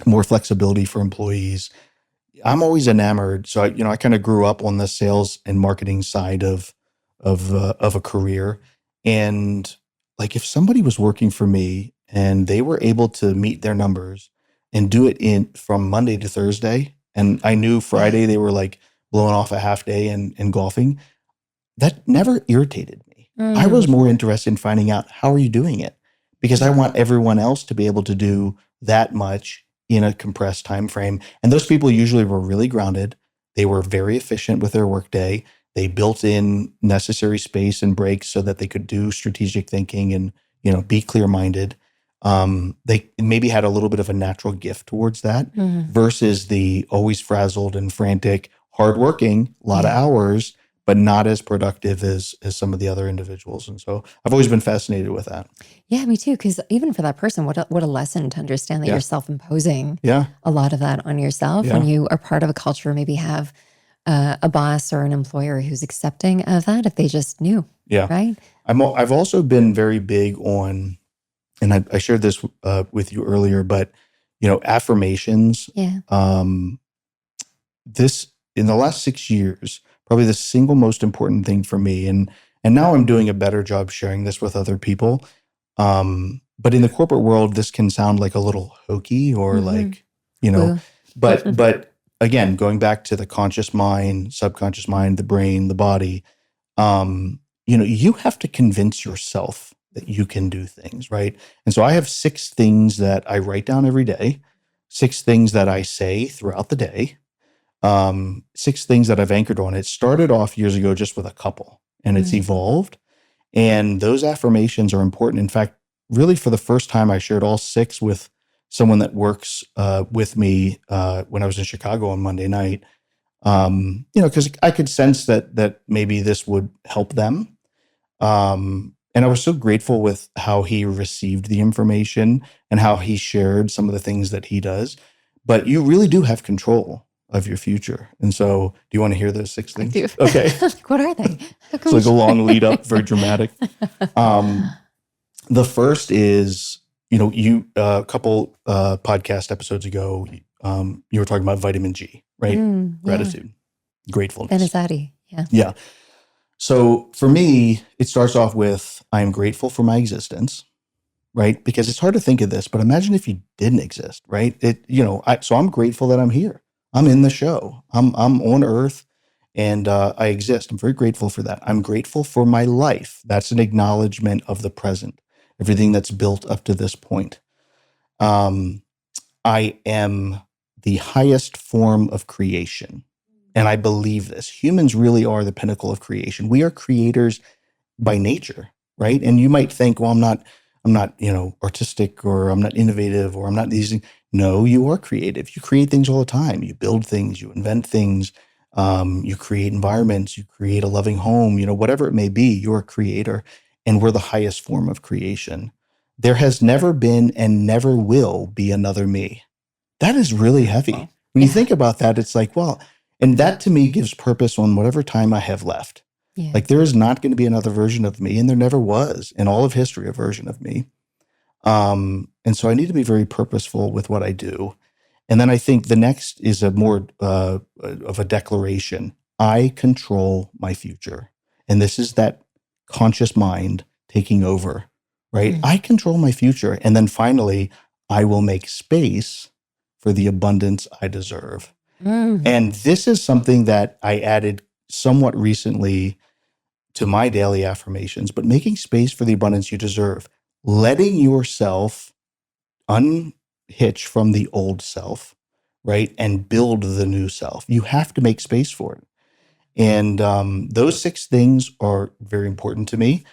more flexibility for employees. I'm always enamored. So I kind of grew up on the sales and marketing side of a career. And like, if somebody was working for me and they were able to meet their numbers and do it from Monday to Thursday, and I knew Friday they were like blowing off a half day and golfing, that never irritated me. I was Mm. more interested in finding out, how are you doing it? Because I want everyone else to be able to do that much in a compressed time frame. And those people usually were really grounded. They were very efficient with their workday. They built in necessary space and breaks so that they could do strategic thinking and, be clear-minded. They maybe had a little bit of a natural gift towards that Mhm. versus the always frazzled and frantic, hardworking, a lot of Yeah. hours, but not as productive as some of the other individuals. And so I've always been fascinated with that. Yeah, me too. Because even for that person, what a lesson to understand that Yeah. you're self-imposing Yeah. a lot of that on yourself Yeah. when you are part of a culture, maybe have a boss or an employer who's accepting of that if they just knew, Yeah. right? I've also been very big on, and I shared this with you earlier, but, affirmations. Yeah. This, in the last 6 years, probably the single most important thing for me, and now I'm doing a better job sharing this with other people. But in the corporate world, this can sound like a little hokey or Mhm. like, Woo. but again, going back to the conscious mind, subconscious mind, the brain, the body, you have to convince yourself that you can do things, right? And so I have 6 things that I write down every day, 6 things that I say throughout the day, 6 things that I've anchored on. It started off years ago just with a couple, and it's Mhm. evolved. And those affirmations are important. In fact, really, for the first time, I shared all 6 with someone that works with me when I was in Chicago on Monday night. Because I could sense that maybe this would help them. And I was so grateful with how he received the information and how he shared some of the things that he does. But you really do have control of your future. And so, do you want to hear those 6 I things? do. Okay. Like, what are they? How It's come like a we- long lead up, very dramatic. The first is, a couple podcast episodes ago, you were talking about vitamin G, right? Yeah. Gratitude, gratefulness. Benazati. Yeah. Yeah. So for me, it starts off with, I am grateful for my existence, right? Because it's hard to think of this, but imagine if you didn't exist, right? So I'm grateful that I'm here. I'm in the show. I'm on Earth, and I exist. I'm very grateful for that. I'm grateful for my life. That's an acknowledgement of the present, everything that's built up to this point. I am the highest form of creation. And I believe this. Humans really are the pinnacle of creation. We are creators by nature, right? And you might think, well, I'm not, artistic, or I'm not innovative, or I'm not these things. No, you are creative. You create things all the time. You build things, you invent things, you create environments, you create a loving home, whatever it may be, you're a creator, and we're the highest form of creation. There has never been and never will be another me. That is really heavy. Well, When you yeah. think about that, it's like, well, And that to me gives purpose on whatever time I have left. Yeah. Like there is not going to be another version of me, and there never was in all of history a version of me. And so I need to be very purposeful with what I do. And then I think the next is a more of a declaration. I control my future. And this is that conscious mind taking over, right? Mm. I control my future. And then finally, I will make space for the abundance I deserve. Mm. And this is something that I added somewhat recently to my daily affirmations, but making space for the abundance you deserve, letting yourself unhitch from the old self, right? And build the new self. You have to make space for it. And those 6 things are very important to me.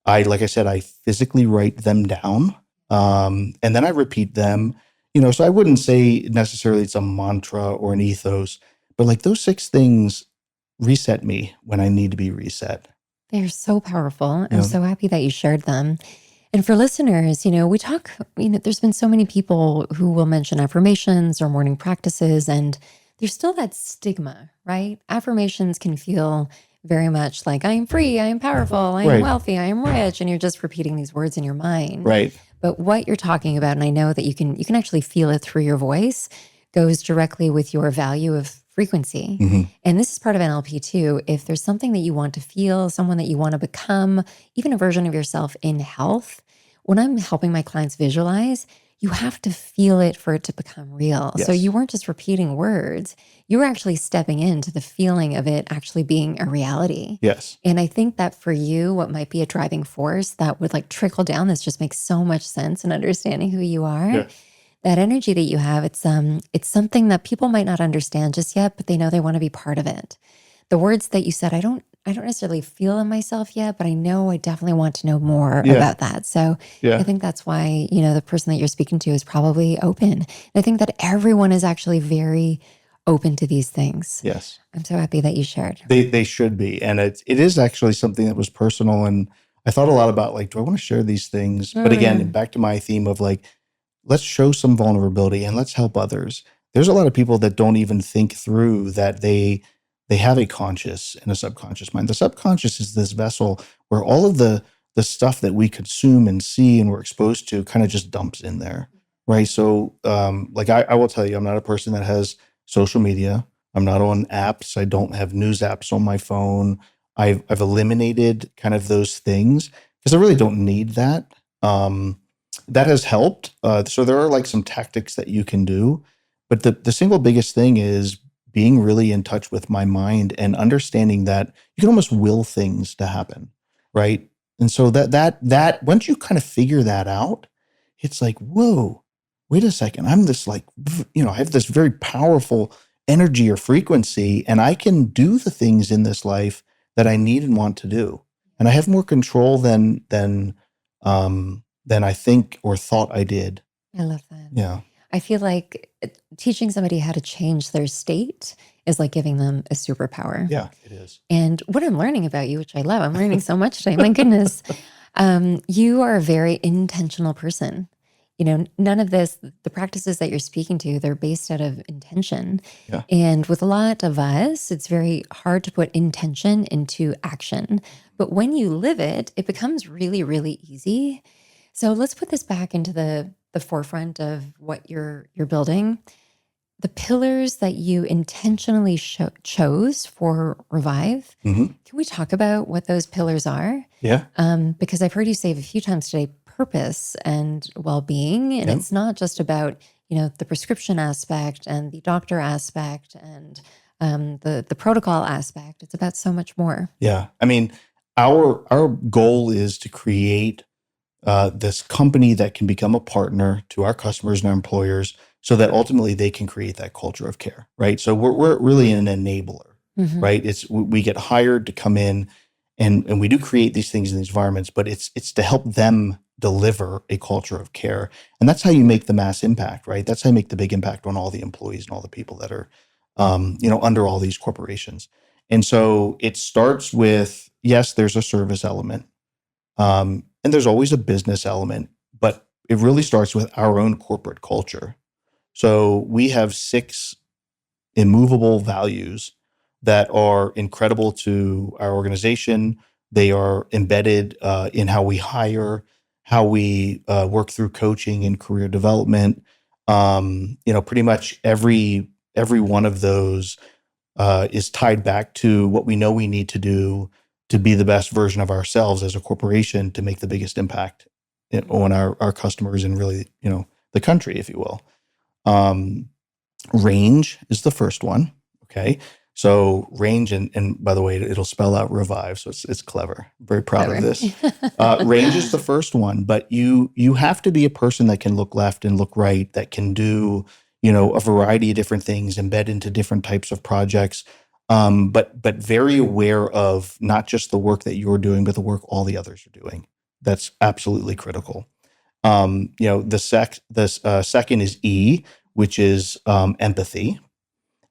Like I said, I physically write them down. And then I repeat them, so I wouldn't say necessarily it's a mantra or an ethos, but like those 6 things reset me when I need to be reset. They're so powerful. I'm Yeah. so happy that you shared them. And for listeners, we talk, there's been so many people who will mention affirmations or morning practices, and there's still that stigma, right? Affirmations can feel very much like I am free, I am powerful, I am Right. wealthy, I am rich, and you're just repeating these words in your mind. Right. But what you're talking about, and I know that you can actually feel it through your voice, goes directly with your value of frequency. Mhm. And this is part of NLP too. If there's something that you want to feel, someone that you want to become, even a version of yourself in health, when I'm helping my clients visualize, you have to feel it for it to become real. So Yes. you weren't just repeating words, you were actually stepping into the feeling of it actually being a reality. Yes. And I think that for you, what might be a driving force that would like trickle down, this just makes so much sense in understanding who you are. Yeah. That energy that you have, it's something that people might not understand just yet, but they know they want to be part of it. The words that you said, I don't necessarily feel in myself yet, but I know I definitely want to know more Yeah. about that. So Yeah. I think that's why, the person that you're speaking to is probably open. And I think that everyone is actually very open to these things. Yes. I'm so happy that you shared. They should be. And it is actually something that was personal. And I thought a lot about like, do I want to share these things? But again, back to my theme of like, let's show some vulnerability and let's help others. There's a lot of people that don't even think through that they have a conscious and a subconscious mind. The subconscious is this vessel where all of the stuff that we consume and see and we're exposed to kind of just dumps in there, right? So like I will tell you, I'm not a person that has social media. I'm not on apps. I don't have news apps on my phone. I've eliminated kind of those things because I really don't need that. That has helped. So there are like some tactics that you can do, but the single biggest thing is being really in touch with my mind and understanding that you can almost will things to happen, right? And so that once you kind of figure that out, it's like, whoa, wait a second. I'm this like, I have this very powerful energy or frequency, and I can do the things in this life that I need and want to do. And I have more control than I think or thought I did. I love that. Yeah. I feel like teaching somebody how to change their state is like giving them a superpower. Yeah, it is. And what I'm learning about you, which I love, I'm learning so much today. My goodness. You are a very intentional person. None of this, the practices that you're speaking to, they're based out of intention. Yeah. And with a lot of us, it's very hard to put intention into action. But when you live it, it becomes really, really easy. So let's put this back into the forefront of what you're building. The pillars that you intentionally chose for Revive. Mm-hmm. Can we talk about what those pillars are? Yeah. Because I've heard you say a few times today, purpose and well-being. And Yep. It's not just about, the prescription aspect and the doctor aspect and the protocol aspect. It's about so much more. Yeah. I mean, our goal is to create this company that can become a partner to our customers and our employers so that ultimately they can create that culture of care, right? So we're really an enabler, Mhm. right? We get hired to come in and we do create these things in these environments, but it's to help them deliver a culture of care. And that's how you make the mass impact, right? That's how you make the big impact on all the employees and all the people that are, under all these corporations. And so it starts with, yes, there's a service element. And there's always a business element, but it really starts with our own corporate culture. So we have 6 immovable values that are incredible to our organization. They are embedded in how we hire, how we work through coaching and career development. Pretty much every one of those is tied back to what we know we need to do to be the best version of ourselves as a corporation to make the biggest impact on our customers and really, the country, if you will. Range is the first one. Okay. So range, and by the way, it'll spell out revive. So it's clever. I'm very proud of this. Range is the first one, but you have to be a person that can look left and look right, that can do, a variety of different things, embed into different types of projects. But very aware of not just the work that you're doing, but the work all the others are doing. That's absolutely critical. The second is E, which is empathy.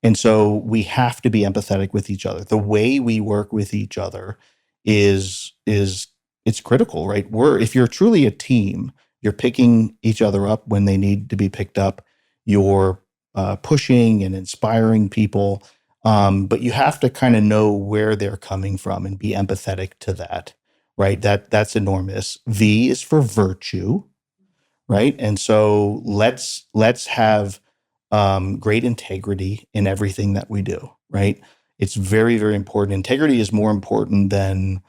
And so we have to be empathetic with each other. The way we work with each other is it's critical, right? If you're truly a team, you're picking each other up when they need to be picked up. You're pushing and inspiring people, but you have to kind of know where they're coming from and be empathetic to that, right? That's enormous. V is for virtue, right? And so let's have great integrity in everything that we do, right? It's very, very important. Integrity is more important than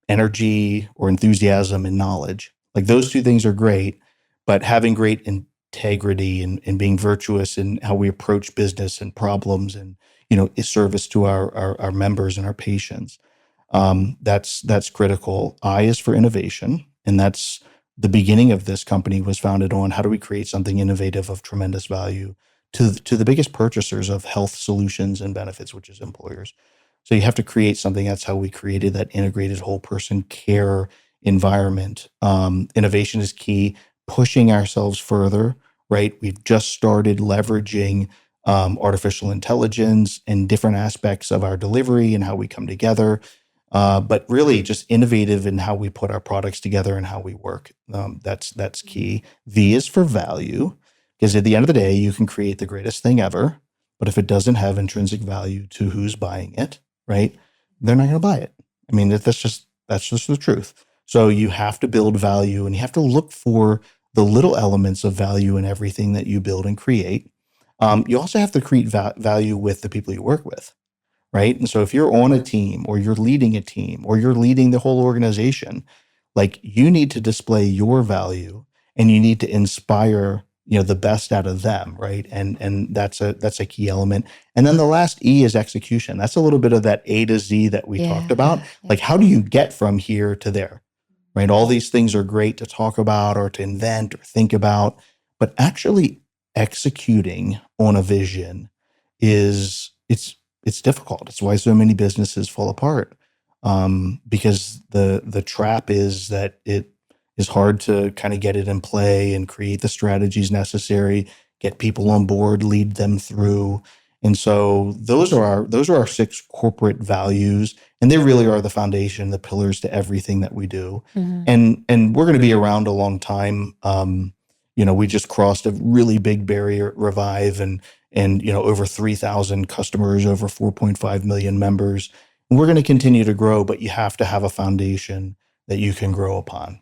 energy or enthusiasm and knowledge. Like those two things are great, but having great integrity and being virtuous in how we approach business and problems and, is service to our members and our patients. That's critical. I is for innovation, and that's the beginning of this company was founded on how do we create something innovative of tremendous value to the biggest purchasers of health solutions and benefits, which is employers. So you have to create something. That's how we created that integrated whole person care environment. Innovation is key, pushing ourselves further, right? We've just started leveraging artificial intelligence and different aspects of our delivery and how we come together. But really just innovative in how we put our products together and how we work. That's key. V is for value, because at the end of the day, you can create the greatest thing ever, but if it doesn't have intrinsic value to who's buying it, right, they're not going to buy it. I mean, that's just the truth. So you have to build value, and you have to look for the little elements of value in everything that you build and create. You also have to create value with the people you work with. Right. And so if you're on a team or you're leading a team or you're leading the whole organization, like you need to display your value and you need to inspire, the best out of them. Right. And that's a key element. And then the last E is execution. That's a little bit of that A to Z that we talked about. Like, how do you get from here to there? Right. All these things are great to talk about or to invent or think about, but actually executing on a vision it's difficult. It's why so many businesses fall apart, because the trap is that it is hard to kind of get it in play and create the strategies necessary, get people on board, lead them through. And so those are our 6 corporate values, and they really are the foundation, the pillars to everything that we do. Mm-hmm. And we're going to be around a long time. We just crossed a really big barrier at Revive, and over 3,000 customers, over 4.5 million members. And we're going to continue to grow, but you have to have a foundation that you can grow upon.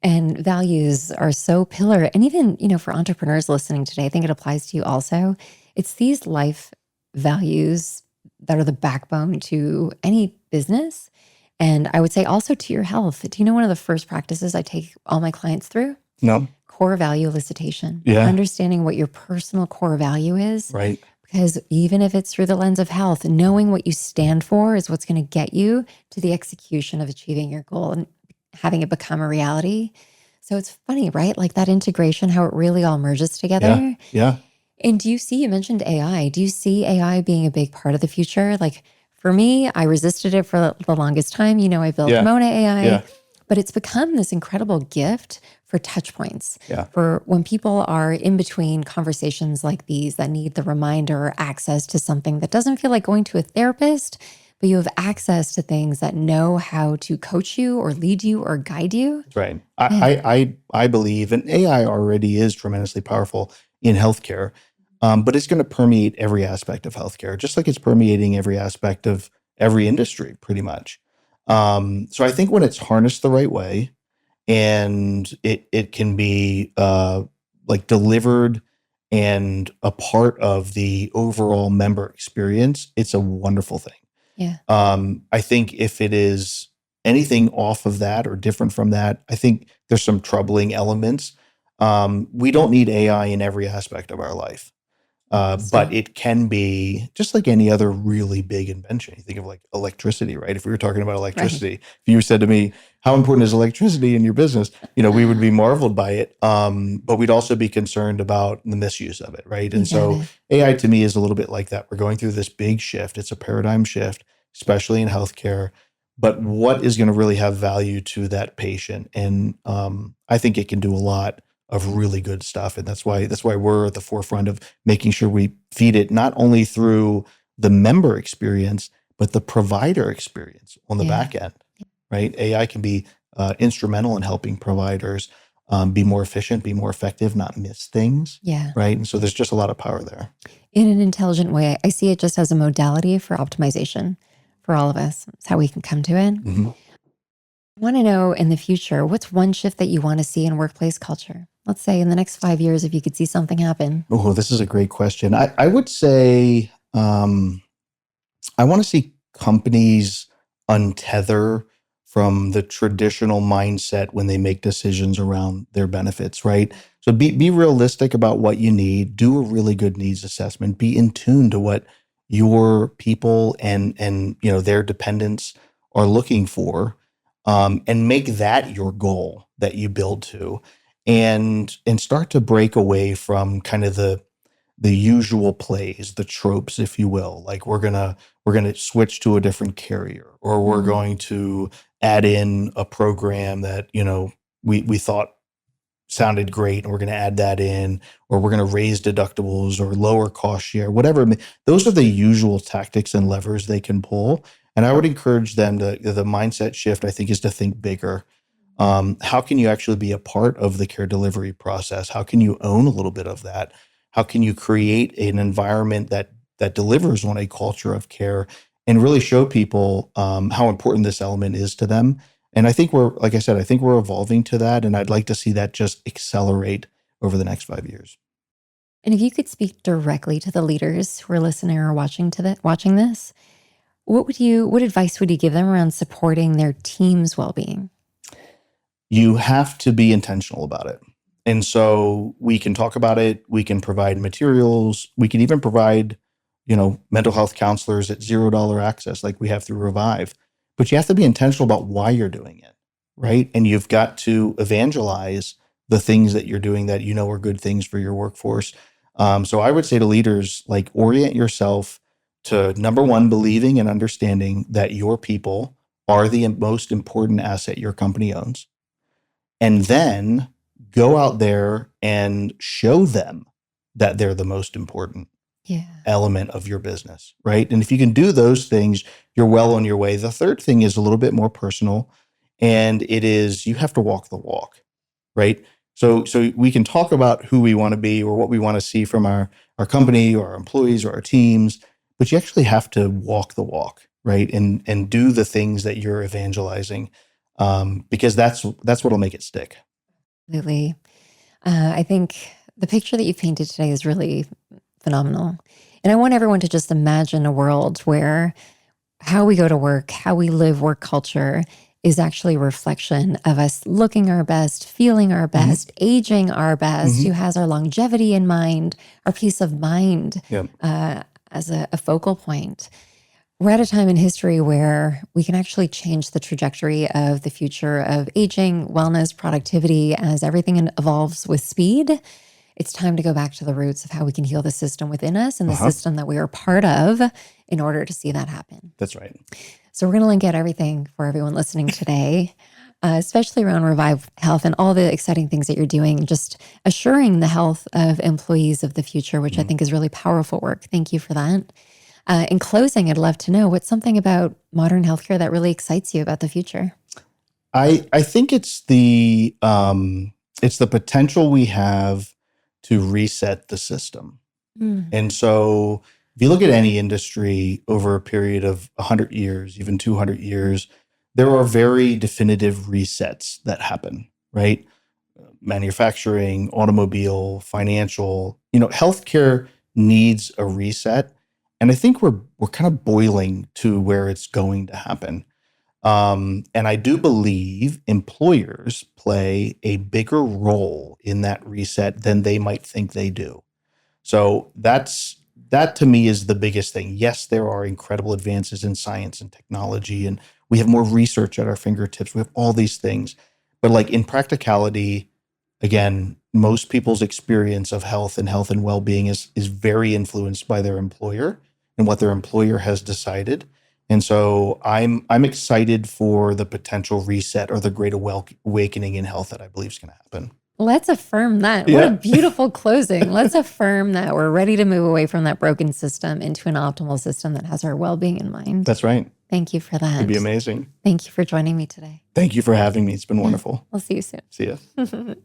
And values are so pillar. And even, for entrepreneurs listening today, I think it applies to you also. It's these life values that are the backbone to any business. And I would say also to your health. Do you know one of the first practices I take all my clients through? No. Core value elicitation. Yeah. Understanding what your personal core value is. Right. Because even if it's through the lens of health, knowing what you stand for is what's going to get you to the execution of achieving your goal and having it become a reality. So it's funny, right? Like that integration, how it really all merges together. Yeah. And you mentioned AI. Do you see AI being a big part of the future? Like for me, I resisted it for the longest time. I built Mona AI, but it's become this incredible gift for touch points. Yeah. For when people are in between conversations like these that need the reminder or access to something that doesn't feel like going to a therapist, but you have access to things that know how to coach you or lead you or guide you. That's right. I believe, and AI already is tremendously powerful in healthcare. but it's going to permeate every aspect of healthcare, just like it's permeating every aspect of every industry, pretty much. So I think when it's harnessed the right way, and it can be like delivered and a part of the overall member experience, it's a wonderful thing. Yeah. I think if it is anything off of that or different from that, I think there's some troubling elements. We don't need AI in every aspect of our life. But it can be just like any other really big invention. You think of like electricity, right? If we were talking about electricity, if you said to me, how important is electricity in your business? We would be marveled by it. But we'd also be concerned about the misuse of it, right? And so AI to me is a little bit like that. We're going through this big shift. It's a paradigm shift, especially in healthcare. But what is going to really have value to that patient? And I think it can do a lot of really good stuff. And that's why we're at the forefront of making sure we feed it not only through the member experience, but the provider experience on the back end, right? AI can be instrumental in helping providers be more efficient, be more effective, not miss things. Yeah. Right. And so there's just a lot of power there. In an intelligent way. I see it just as a modality for optimization for all of us. It's how we can come to it. Mm-hmm. I want to know in the future, what's one shift that you want to see in workplace culture? Let's say in the next 5 years, if you could see something happen. Oh, this is a great question. I would say I want to see companies untether from the traditional mindset when they make decisions around their benefits, right? So be realistic about what you need, do a really good needs assessment, be in tune to what your people and their dependents are looking for, and make that your goal that you build to, and start to break away from kind of the usual plays, the tropes, if you will. Like we're gonna switch to a different carrier, or we're going to add in a program that we thought sounded great, and we're going to add that in, or we're going to raise deductibles or lower cost share, whatever. Those are the usual tactics and levers they can pull. And I would encourage them the mindset shift, I think, is to think bigger. How can you actually be a part of the care delivery process? How can you own a little bit of that? How can you create an environment that delivers on a culture of care and really show people how important this element is to them? And I think like I said, I think we're evolving to that. And I'd like to see that just accelerate over the next 5 years. And if you could speak directly to the leaders who are listening or watching this, what advice would you give them around supporting their team's well-being? You have to be intentional about it. And so we can talk about it. We can provide materials. We can even provide, mental health counselors at $0 access like we have through Revive. But you have to be intentional about why you're doing it, right? And you've got to evangelize the things that you're doing that are good things for your workforce. So I would say to leaders, like, orient yourself to, number one, believing and understanding that your people are the most important asset your company owns. And then go out there and show them that they're the most important element of your business, right? And if you can do those things, you're well on your way. The third thing is a little bit more personal, and it is you have to walk the walk, right? So we can talk about who we want to be or what we want to see from our company or our employees or our teams, but you actually have to walk the walk, right? And do the things that you're evangelizing, because that's what'll make it stick. Absolutely. I think the picture that you painted today is really phenomenal. And I want everyone to just imagine a world where how we go to work, how we live work culture is actually a reflection of us looking our best, feeling our best, aging our best, who has our longevity in mind, our peace of mind as a focal point. We're at a time in history where we can actually change the trajectory of the future of aging, wellness, productivity. As everything evolves with speed, it's time to go back to the roots of how we can heal the system within us and the system that we are part of in order to see that happen. That's right. So we're going to link out everything for everyone listening today, especially around Revive Health and all the exciting things that you're doing, just assuring the health of employees of the future, which I think is really powerful work. Thank you for that. In closing, I'd love to know what's something about modern healthcare that really excites you about the future. I think it's the potential we have to reset the system. Mm. And so if you look at any industry over a period of 100 years, even 200 years, there are very definitive resets that happen, right? Manufacturing, automobile, financial, healthcare needs a reset. And I think we're kind of boiling to where it's going to happen. And I do believe employers play a bigger role in that reset than they might think they do. So that to me is the biggest thing. Yes, there are incredible advances in science and technology, and we have more research at our fingertips. We have all these things. But like in practicality, again, most people's experience of health and well-being is very influenced by their employer and what their employer has decided. And so I'm excited for the potential reset or the great awakening in health that I believe is going to happen. Let's affirm that. What a beautiful closing. Let's affirm that we're ready to move away from that broken system into an optimal system that has our well-being in mind. That's right. Thank you for that. It'd be amazing. Thank you for joining me today. Thank you for having me. It's been wonderful. We'll see you soon. See ya.